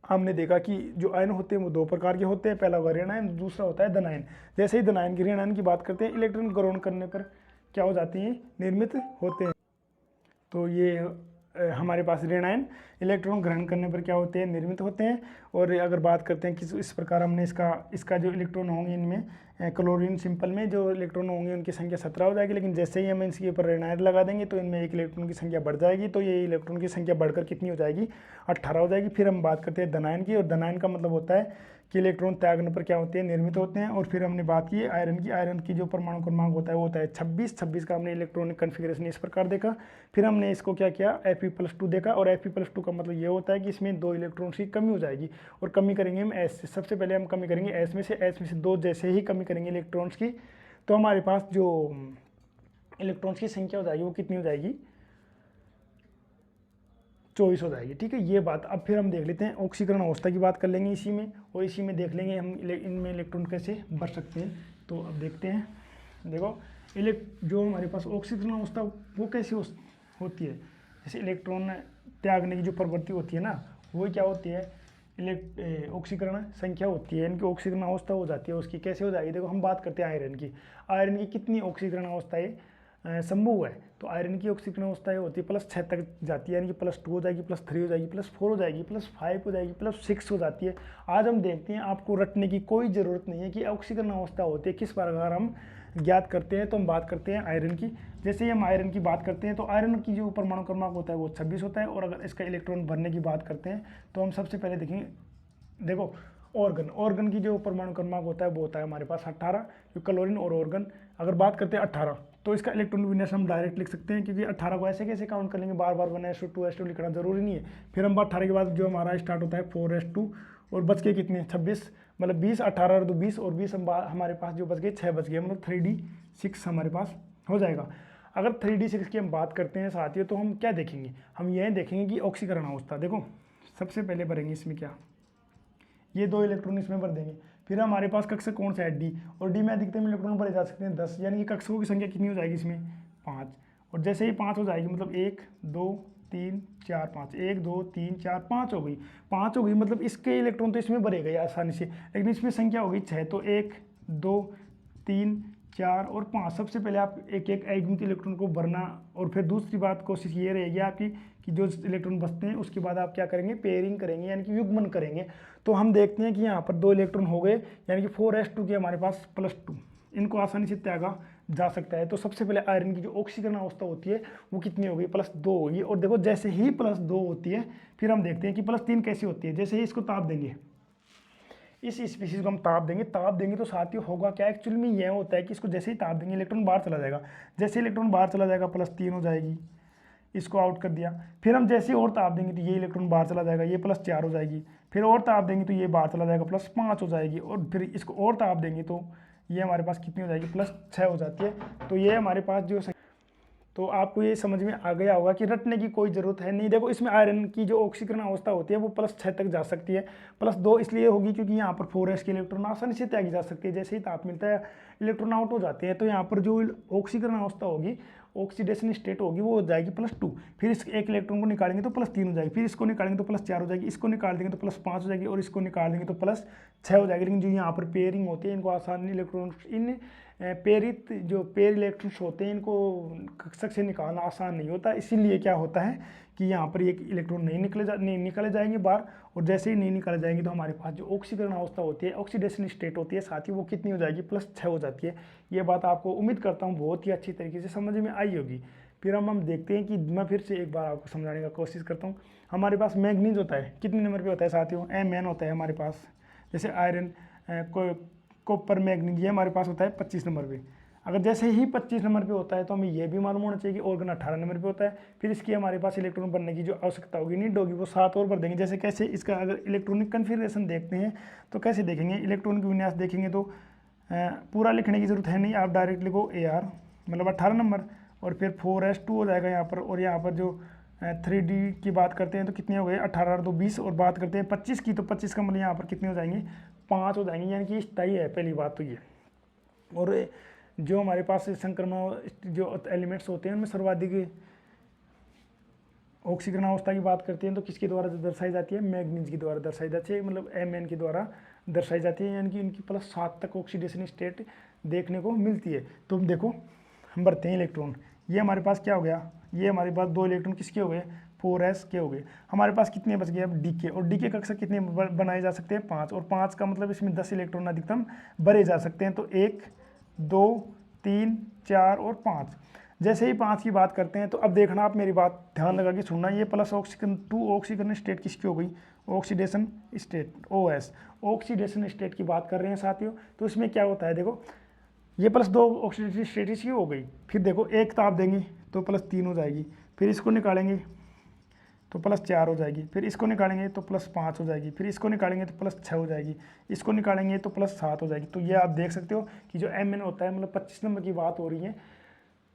हमने देखा कि जो आयन होते हैं वो दो प्रकार के होते हैं, पहला होगा ऋण आयन, दूसरा होता है धन आयन। जैसे ही धन आयन की, ऋण आयन की बात करते हैं, इलेक्ट्रॉन ग्रहण करने पर क्या हो जाती हैं, निर्मित होते हैं। तो ये हमारे पास ऋण आयन इलेक्ट्रॉन ग्रहण करने पर क्या होते हैं, निर्मित होते हैं। और अगर बात करते हैं किस इस प्रकार हमने इसका जो इलेक्ट्रॉन होंगे इनमें क्लोरीन सिंपल में जो इलेक्ट्रॉन होंगे उनकी संख्या 17 हो जाएगी। लेकिन जैसे ही हम इसके ऊपर ऋण आयन लगा देंगे तो इनमें एक इलेक्ट्रॉन की संख्या बढ़ जाएगी। तो ये इलेक्ट्रॉन की संख्या बढ़कर कितनी हो जाएगी, 18 हो जाएगी। फिर हम बात करते हैं धन आयन की, और धन आयन का मतलब होता है कि इलेक्ट्रॉन त्यागने पर क्या होते हैं, निर्मित होते हैं। और फिर हमने बात की आयरन की। आयरन की जो परमाणु क्रमांक होता है वो होता है 26 का हमने इलेक्ट्रॉनिक कन्फिग्रेशन इस प्रकार देखा। फिर हमने इसको क्या किया, Fe+2 देखा। और Fe+2 का मतलब ये होता है कि इसमें 2 इलेक्ट्रॉन्स की कमी हो जाएगी। और कमी करेंगे हम एस से। सबसे पहले हम कमी करेंगे एस में से 2 जैसे ही कमी करेंगे इलेक्ट्रॉन्स की, तो हमारे पास जो इलेक्ट्रॉन्स की संख्या हो जाएगी वो कितनी हो जाएगी, 24 हो जाएगी। ठीक है, ये बात। अब फिर हम देख लेते हैं ऑक्सीकरण अवस्था की बात कर लेंगे इसी में, और इसी में देख लेंगे हम इनमें इलेक्ट्रॉन कैसे बढ़ सकते हैं। तो अब देखते हैं, देखो जो हमारे पास ऑक्सीकरण अवस्था वो कैसी होती है। जैसे इलेक्ट्रॉन त्यागने की जो प्रवृत्ति होती है ना, वो क्या होती है, ऑक्सीकरण संख्या होती है, इनकी ऑक्सीकरण अवस्था हो जाती है उसकी। कैसे हो जाएगी, देखो हम बात करते हैं आयरन की। आयरन की कितनी ऑक्सीकरण अवस्थाएं संभव है, तो आयरन की ऑक्सीकरण अवस्थाएं होती है +6 तक जाती है, यानी कि +2 हो जाएगी, +3 हो जाएगी, +4 हो जाएगी, +5 हो जाएगी, +6 हो जाती है। आज हम देखते हैं, आपको रटने की कोई ज़रूरत नहीं है कि ऑक्सीकरण अवस्था होती है किस प्रकार हम ज्ञात करते हैं। तो हम बात करते हैं आयरन की। जैसे ही हम आयरन की बात करते हैं तो आयरन की जो परमाणु क्रमांक होता है वो 26 होता है। और अगर इसका इलेक्ट्रॉन भरने की बात करते हैं तो हम सबसे पहले देखेंगे, देखो ऑर्गन की जो परमाणु क्रमांक होता है वो होता है हमारे पास 18, जो क्लोरीन और ऑर्गन। अगर बात करते हैं 18, तो इसका इलेक्ट्रॉन विन्यास हम डायरेक्ट लिख सकते हैं, क्योंकि 18 को ऐसे कैसे काउंट कर लेंगे, बार 1s2 2s2 लिखना जरूरी नहीं है। फिर हम 18 के बाद जो हमारा स्टार्ट होता है 4s2, और बच के कितने 26, मतलब 20, 18 और 2 20, और 20 हमारे पास जो बच गए 6 बच गए, मतलब 3d6 हमारे पास हो जाएगा। अगर 3d6 की हम बात करते हैं साथियों, तो हम क्या देखेंगे, हम यह देखेंगे कि ऑक्सीकरण अवस्था। देखो सबसे पहले भरेंगे इसमें क्या, ये 2 इलेक्ट्रॉन इसमें भर देंगे। फिर हमारे पास कक्षक कौन सा है, डी, और डी में अधिकतम इलेक्ट्रॉन भरे जा सकते हैं 10, यानी कि कक्षकों की संख्या कितनी हो जाएगी इसमें, 5। और जैसे ही 5 हो जाएगी, मतलब 1 2 3 4 5, 1 2 3 4 5 हो गई, 5 हो गई, मतलब इसके इलेक्ट्रॉन तो इसमें भरे गए आसानी से। लेकिन इसमें संख्या हो गई 6, तो 1 2 3 4 और 5। सबसे पहले आप एक अयुग्मित इलेक्ट्रॉन को भरना, और फिर दूसरी बात कोशिश ये रहेगी आपकी कि जो इलेक्ट्रॉन बचते हैं उसके बाद आप क्या करेंगे, पेयरिंग करेंगे, यानी कि युग्मन करेंगे। तो हम देखते हैं कि यहाँ पर 2 इलेक्ट्रॉन हो गए, यानी कि 4s2 के हमारे पास +2, इनको आसानी से त्यागा जा सकता है। तो सबसे पहले आयरन की जो ऑक्सीकरण अवस्था होती है वो कितनी होगी, +2 होगी। और देखो जैसे ही +2 होती है, फिर हम देखते हैं कि +3 कैसी होती है। जैसे ही इसको ताप देंगे, इस स्पीशीज को हम ताप देंगे तो साथियों होगा क्या, एक्चुअली में यह होता है कि इसको जैसे ही ताप देंगे इलेक्ट्रॉन बाहर चला जाएगा। जैसे इलेक्ट्रॉन बाहर चला जाएगा +3 हो जाएगी, इसको आउट कर दिया। फिर हम जैसे और ताप देंगे तो ये इलेक्ट्रॉन बाहर चला जाएगा, ये +4 हो जाएगी। फिर और ताप देंगे तो ये बाहर चला जाएगा, +5 हो जाएगी। और फिर इसको और ताप देंगे तो ये हमारे पास कितनी हो जाएगी, +6 हो जाती है। तो ये हमारे पास जो, तो आपको ये समझ में आ गया होगा कि रटने की कोई ज़रूरत है नहीं। देखो इसमें आयरन की जो ऑक्सीकरण अवस्था होती है वो +6 तक जा सकती है। +2 इसलिए होगी क्योंकि यहाँ पर 4s के इलेक्ट्रॉन आसानी से त्यागी जा सकती है। जैसे ही ताप मिलता है इलेक्ट्रॉन आउट हो जाते हैं। तो यहाँ पर जो ऑक्सीकरण अवस्था होगी, ऑक्सीडेशन स्टेट होगी, वो हो जाएगी +2। फिर इस एक इलेक्ट्रॉन को निकालेंगे तो +3 हो जाएगी, फिर इसको निकालेंगे तो +4 हो जाएगी, इसको निकाल देंगे तो +5 हो जाएगी, और इसको निकाल देंगे तो +6 हो जाएगी। लेकिन जो यहाँ पर पेयरिंग होती है, इनको आसानी इलेक्ट्रॉन इन पेरित जो पेयर इलेक्ट्रॉन्स होते हैं इनको कक्षक से निकालना आसान नहीं होता। इसीलिए क्या होता है कि यहाँ पर ये इलेक्ट्रॉन नहीं निकाले जाएंगे बाहर, और जैसे ही नहीं निकाले जाएंगे तो हमारे पास जो ऑक्सीकरण अवस्था होती है, ऑक्सीडेशन स्टेट होती है, साथ ही वो कितनी हो जाएगी, +6 हो जाती है। ये बात आपको उम्मीद करता हूँ बहुत ही अच्छी तरीके से समझ में आई होगी। फिर हम देखते हैं कि मैं फिर से एक बार आपको समझाने का कोशिश करता हूँ। हमारे पास मैग्नीज होता है, कितने नंबर पे होता है साथियों, Mn होता है हमारे पास। जैसे आयरन, कॉपर, मैग्नीज, ये हमारे पास होता है 25 नंबर पे। अगर जैसे ही 25 नंबर पे होता है तो हमें यह भी मालूम होना चाहिए कि ऑर्गन 18 नंबर पे होता है। फिर इसकी हमारे पास इलेक्ट्रॉन बनने की जो आवश्यकता होगी, नीड होगी, वो 7 और भर देंगे। जैसे कैसे, इसका अगर इलेक्ट्रॉनिक कन्फिग्रेशन देखते हैं तो कैसे देखेंगे, इलेक्ट्रॉनिक विन्यास देखेंगे तो पूरा लिखने की जरूरत है नहीं, आप डायरेक्ट लिखो AR मतलब 18 नंबर, और फिर 4s2 हो जाएगा यहाँ पर। और यहाँ पर जो 3D की बात करते हैं तो कितने हो गए, 18 और 2 20, और बात करते हैं 25 की तो 25 का मतलब यहाँ पर कितने हो जाएंगे, 5 हो जाएंगे, यानी कि स्थायी है पहली बात तो ये। और जो हमारे पास संक्रमण जो एलिमेंट्स होते हैं उनमें सर्वाधिक ऑक्सीकरण अवस्था की बात करते हैं तो किसके द्वारा दर्शाई जाती है, मैग्नीज के द्वारा दर्शाई जाती है, मतलब Mn के द्वारा दर्शाई जाती है, यानी कि इनकी +7 तक ऑक्सीडेशन स्टेट देखने को मिलती है। तो हम देखो, हम भरते हैं इलेक्ट्रॉन, ये हमारे पास क्या हो गया, ये हमारे पास 2 इलेक्ट्रॉन किसके हो गए, 4s के हो गए। हमारे पास कितने बच गए अब, डीके, और डीके कक्षा कितने बनाए जा सकते हैं, 5, और 5 का मतलब इसमें 10 इलेक्ट्रॉन अधिकतम भरे जा सकते हैं। तो 1 2 3 4 और 5। जैसे ही 5 की बात करते हैं तो अब देखना, आप मेरी बात ध्यान लगा के सुनना, ये प्लस ऑक्सीकरण 2 ऑक्सीकरण स्टेट किसकी हो गई, oxidation state, OS oxidation state की बात कर रहे हैं साथियों। तो इसमें क्या होता है, देखो ये +2 ऑक्सीडेशन स्टेट इसकी हो गई, फिर देखो एक ताप देंगे तो +3 हो जाएगी, फिर इसको निकालेंगे तो +4 हो जाएगी, फिर इसको निकालेंगे तो +5 हो जाएगी, फिर इसको निकालेंगे तो +6 हो जाएगी, इसको निकालेंगे तो +7 हो जाएगी। तो ये आप देख सकते हो कि जो Mn होता है, मतलब 25 नंबर की बात हो रही है,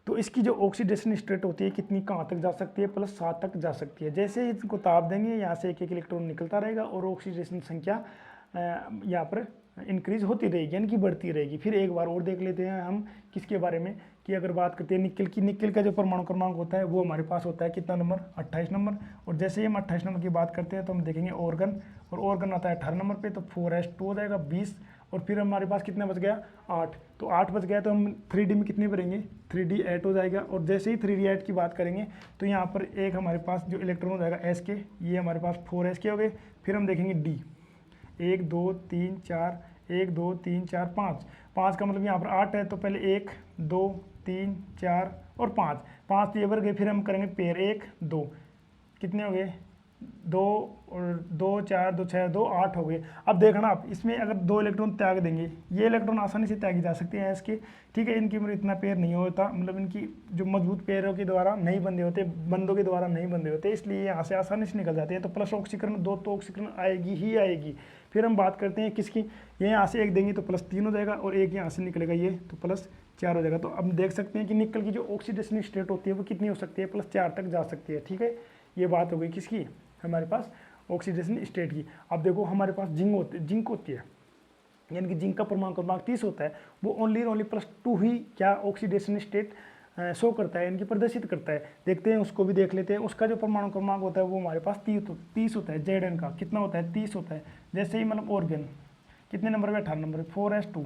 तो इसकी जो ऑक्सीडेशन स्टेट होती है कितनी, कहाँ तक जा सकती है, +7 तक जा सकती है। जैसे ही इसको ताप देंगे यहाँ से एक एक इलेक्ट्रॉन निकलता रहेगा और ऑक्सीडेशन संख्या यहाँ पर इंक्रीज होती रहेगी, यानी कि बढ़ती रहेगी। फिर एक बार और देख लेते हैं हम किसके बारे में, कि अगर बात करते हैं निकल की, निकल का जो परमाणु क्रमांक होता है वो हमारे पास होता है कितना नंबर, 28 नंबर। और जैसे ही हम 28 नंबर की बात करते हैं तो हम देखेंगे ऑर्गन, और ऑर्गन आता है 18 नंबर पे, तो 4s2 हो जाएगा 20, और फिर हमारे पास कितना बच गया, 8। तो 8 बच गया तो हम 3D में कितने भरेंगे, 3D 8 हो जाएगा। और जैसे ही 3D 8 की बात करेंगे तो यहाँ पर एक हमारे पास जो इलेक्ट्रॉन हो जाएगा S के, ये हमारे पास 4s के हो गए। फिर हम देखेंगे D, 1 2 3 4, 1 2 3 4 5, 5 का मतलब यहाँ पर 8 है, तो पहले 1 2 3 4 और 5, 5 तो ये भर गए। फिर हम करेंगे पेयर 1 2, कितने हो गए, 2 और 2 4 2 6 2 8 हो गए। अब देखना आप, इसमें अगर 2 इलेक्ट्रॉन त्याग देंगे, ये इलेक्ट्रॉन आसानी से त्यागी जा सकते हैं इसके, ठीक है, इनकी इतना पेयर नहीं होता, मतलब इनकी जो मजबूत पेयरों के द्वारा नहीं बंधे होते, बंदों के द्वारा नहीं बंधे होते, इसलिए यहाँ से आसानी से निकल जाते हैं। तो प्लस ऑक्सीकरण 2 तो ऑक्सीकरण आएगी ही आएगी। फिर हम बात करते हैं किसकी, ये यहाँ से 1 देंगे तो +3 हो जाएगा, और 1 यहाँ से निकलेगा ये तो +4 हो जाएगा। तो अब देख सकते हैं कि निकल की जो ऑक्सीडेशन स्टेट होती है वो कितनी हो सकती है, +4 तक जा सकती है, ठीक है। ये बात हो गई किसकी, हमारे पास ऑक्सीडेशन स्टेट की। अब देखो हमारे पास जिंक होती है, यानी कि जिंक का परमाणु क्रमांक 30 होता है, वो ओनली +2 ही क्या ऑक्सीडेशन स्टेट शो करता है, यानी कि प्रदर्शित करता है। देखते हैं उसको भी देख लेते हैं। उसका जो परमाणु क्रमांक होता है वो हमारे पास 30 होता है, Zn का कितना होता है, 30 होता है। जैसे ही मतलब ऑर्गन कितने नंबर पे, 18 नंबर पे, 4s2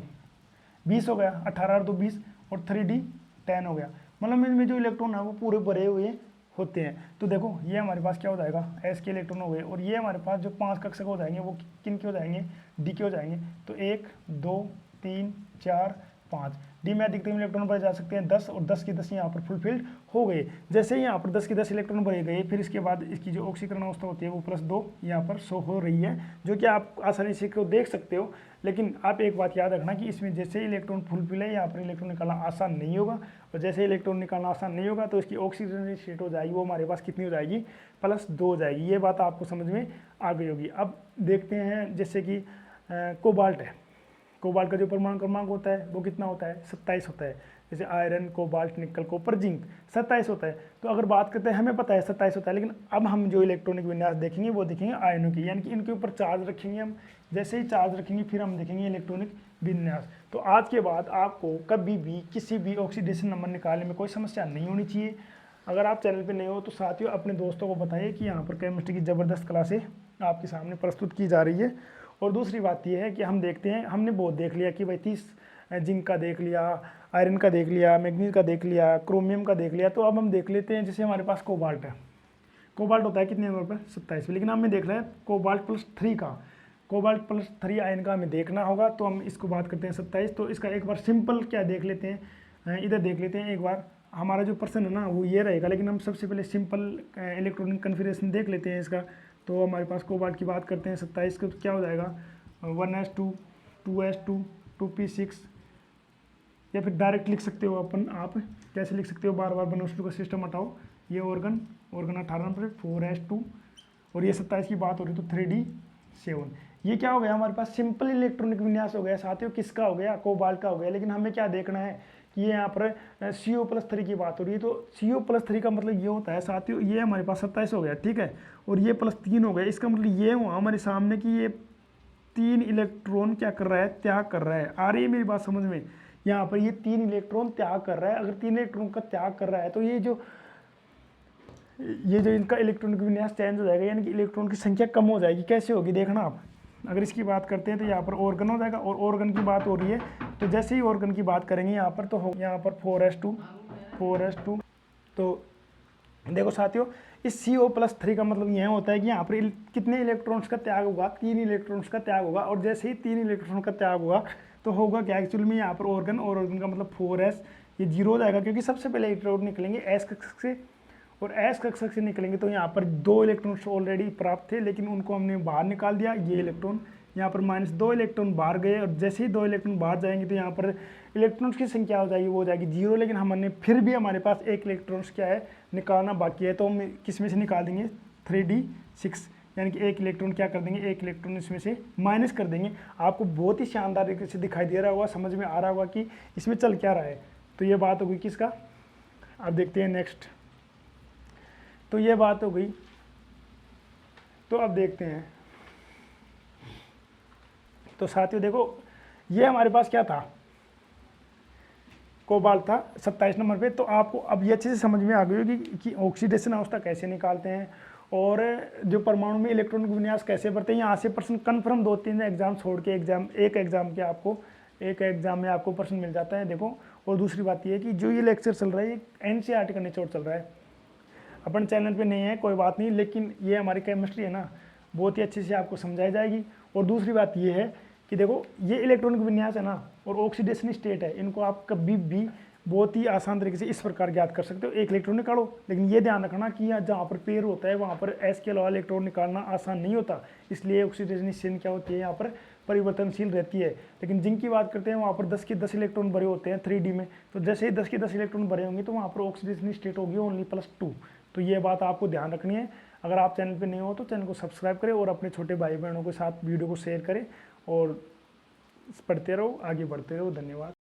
20 हो गया, 18 और 2 20, और 3D 10 हो गया, मतलब इनमें जो इलेक्ट्रॉन है वो पूरे भरे हुए होते हैं। तो देखो ये हमारे पास क्या हो जाएगा, S के इलेक्ट्रॉन हो गए, और ये हमारे पास जो 5 कक्षक हो जाएंगे वो किन के हो जाएंगे, D के हो जाएंगे। तो 1 2 3 4 5, डी में अधिकतम इलेक्ट्रॉन भरे जा सकते हैं 10, और 10 के 10 यहाँ पर फुलफिल्ड हो गए। जैसे ही यहाँ पर 10 के 10 इलेक्ट्रॉन भरे गए, फिर इसके बाद इसकी जो ऑक्सीकरण अवस्था होती है वो +2 यहाँ पर शो हो रही है, जो कि आप आसानी से को देख सकते हो। लेकिन आप एक बात याद रखना कि इसमें जैसे इलेक्ट्रॉन फुलफिल है, यहाँ पर इलेक्ट्रॉन निकालना आसान नहीं होगा, और जैसे इलेक्ट्रॉन निकालना आसान नहीं होगा तो इसकी ऑक्सीजन स्टेट हो जाएगी, वो हमारे पास कितनी हो जाएगी, +2 हो जाएगी। ये बात आपको समझ में आ गई होगी। अब देखते हैं जैसे कि कोबाल्ट है, कोबाल्ट का जो परमाणु क्रमांक होता है वो कितना होता है, 27 होता है। जैसे आयरन, कोबाल्ट, निकल, कॉपर, जिंक 27 होता है। तो अगर बात करते हैं, हमें पता है 27 होता है, लेकिन अब हम जो इलेक्ट्रॉनिक विन्यास देखेंगे वो देखेंगे आयनों की, यानी कि इनके ऊपर चार्ज रखेंगे हम। जैसे ही चार्ज रखेंगे फिर हम देखेंगे इलेक्ट्रॉनिक विन्यास। तो आज के बाद आपको कभी भी किसी भी ऑक्सीडेशन नंबर निकालने में कोई समस्या नहीं होनी चाहिए। अगर आप चैनल पर नए हो तो साथियों अपने दोस्तों को बताइए कि यहाँ पर केमिस्ट्री की ज़बरदस्त क्लासें आपके सामने प्रस्तुत की जा रही है। और दूसरी बात यह है कि हम देखते हैं, हमने बहुत देख लिया कि भाई 30 जिंक का देख लिया, आयरन का देख लिया, मैग्नीज का देख लिया, क्रोमियम का देख लिया। तो अब हम देख लेते हैं जैसे हमारे पास कोबाल्ट है। कोबाल्ट होता है कितने नंबर पर, 27 पे, लेकिन हमें देख रहे हैं कोबाल्ट प्लस 3 का, कोबाल्ट प्लस 3 आयन का हमें देखना होगा, तो हम इसको बात करते हैं 27। तो इसका एक बार सिंपल क्या देख लेते हैं, इधर देख लेते हैं एक बार। हमारा जो प्रश्न है ना वो ये रहेगा, लेकिन हम सबसे पहले सिंपल इलेक्ट्रॉनिक कन्फिगरेशन देख लेते हैं इसका। तो हमारे पास कोबाल्ट की बात करते हैं 27 का, तो क्या हो जाएगा 1s2 2s2 2p6, या फिर डायरेक्ट लिख सकते हो अपन, आप कैसे लिख सकते हो, बार बार बनोस्टू का सिस्टम हटाओ, ये ऑर्गन 18 नंबर 4s2, और ये 27 की बात हो रही तो 3d7। ये क्या हो गया हमारे पास, सिंपल इलेक्ट्रॉनिक विन्यास हो गया साथियों, किसका हो गया, कोबाल्ट का हो गया। लेकिन हमें क्या देखना है कि ये यहाँ पर CO+3 की बात हो रही है, तो CO+3 का मतलब ये होता है साथियों, ये हमारे पास 27 हो गया, ठीक है, और ये +3 हो गया, इसका मतलब ये हुआ हमारे सामने कि ये 3 इलेक्ट्रॉन क्या कर रहा है, त्याग कर रहा है। आ रही है मेरी बात समझ में, यहाँ पर ये 3 इलेक्ट्रॉन त्याग कर रहा है। अगर 3 इलेक्ट्रॉन का त्याग कर रहा है तो ये जो इनका इलेक्ट्रॉनिक विन्यास चेंज हो जाएगा, यानी कि इलेक्ट्रॉन की संख्या कम हो जाएगी। कैसे होगी देखना आप, अगर इसकी बात करते हैं तो यहाँ पर ऑर्गन हो जाएगा, और ऑर्गन की बात हो रही है, तो जैसे ही ऑर्गन की बात करेंगे यहाँ पर, तो यहाँ पर 4s2, तो देखो साथियों, इस CO+3 का मतलब यह होता है कि यहाँ पर कितने इलेक्ट्रॉन्स का त्याग होगा, 3 इलेक्ट्रॉन्स का त्याग होगा, और जैसे ही 3 इलेक्ट्रॉन का त्याग होगा तो होगा क्या एक्चुअल में यहाँ पर ऑर्गन, और ऑर्गन का मतलब 4s, ये 0 हो जाएगा, क्योंकि सबसे पहले इलेक्ट्रॉन निकलेंगे s कक्षक से, और s कक्षक से निकलेंगे तो यहाँ पर 2 इलेक्ट्रॉन्स ऑलरेडी प्राप्त थे, लेकिन उनको हमने बाहर निकाल दिया। ये इलेक्ट्रॉन यहाँ पर -2 इलेक्ट्रॉन बाहर गए, और जैसे ही 2 इलेक्ट्रॉन बाहर जाएंगे तो यहाँ पर इलेक्ट्रॉन्स की संख्या हो जाएगी, वो हो जाएगी 0, लेकिन हमने फिर भी हमारे पास एक इलेक्ट्रॉन्स क्या है, निकालना बाकी है, तो हम किस में से निकाल देंगे, 3d6, यानी कि एक इलेक्ट्रॉन क्या कर देंगे, एक इलेक्ट्रॉन इसमें से माइनस कर देंगे। आपको बहुत ही शानदार तरीके से दिखाई दे रहा होगा, समझ में आ रहा होगा कि इसमें चल क्या रहा है। तो ये बात हो गई किसका, अब देखते हैं नेक्स्ट। तो ये बात हो गई, तो अब देखते हैं। तो साथियों देखो, ये हमारे पास क्या था, कोबाल्ट था 27 नंबर पे। तो आपको अब ये अच्छे से समझ में आ गई होगी कि ऑक्सीडेशन अवस्था कैसे निकालते हैं, और जो परमाणु में इलेक्ट्रॉनिक विन्यास कैसे बढ़ते हैं। यहाँ से प्रश्न कन्फर्म 2-3 एग्जाम छोड़ के एक एग्जाम में आपको प्रश्न मिल जाता है, देखो। और दूसरी बात ये है कि जो ये लेक्चर चल रहा है ये NCERT का निचोड़ चल रहा है, अपन चैनल पे नहीं है कोई बात नहीं, लेकिन ये हमारी केमिस्ट्री है ना, बहुत ही अच्छे से आपको समझाई जाएगी। और दूसरी बात ये है कि देखो, ये इलेक्ट्रॉनिक विन्यास है ना, और ऑक्सीडेशन स्टेट है, इनको आप कभी भी बहुत ही आसान तरीके से इस प्रकार ज्ञात कर सकते हो। एक इलेक्ट्रॉन निकालो, लेकिन ये ध्यान रखना कि जहाँ पर पेयर होता है वहाँ पर S के अलावा इलेक्ट्रॉन निकालना आसान नहीं होता, इसलिए ऑक्सीडेशन स्टेट क्या होती है, यहाँ पर परिवर्तनशील रहती है। लेकिन जिंक की बात करते हैं वहाँ पर 10 के 10 इलेक्ट्रॉन भरे होते हैं 3D में, तो जैसे ही 10 के 10 इलेक्ट्रॉन भरे होंगे तो वहाँ पर ऑक्सीडेशन स्टेट होगी ओनली +2। तो ये बात आपको ध्यान रखनी है। अगर आप चैनल पे नहीं हो तो चैनल को सब्सक्राइब करें, और अपने छोटे भाई बहनों के साथ वीडियो को शेयर करें, और पढ़ते रहो, आगे बढ़ते रहो। धन्यवाद।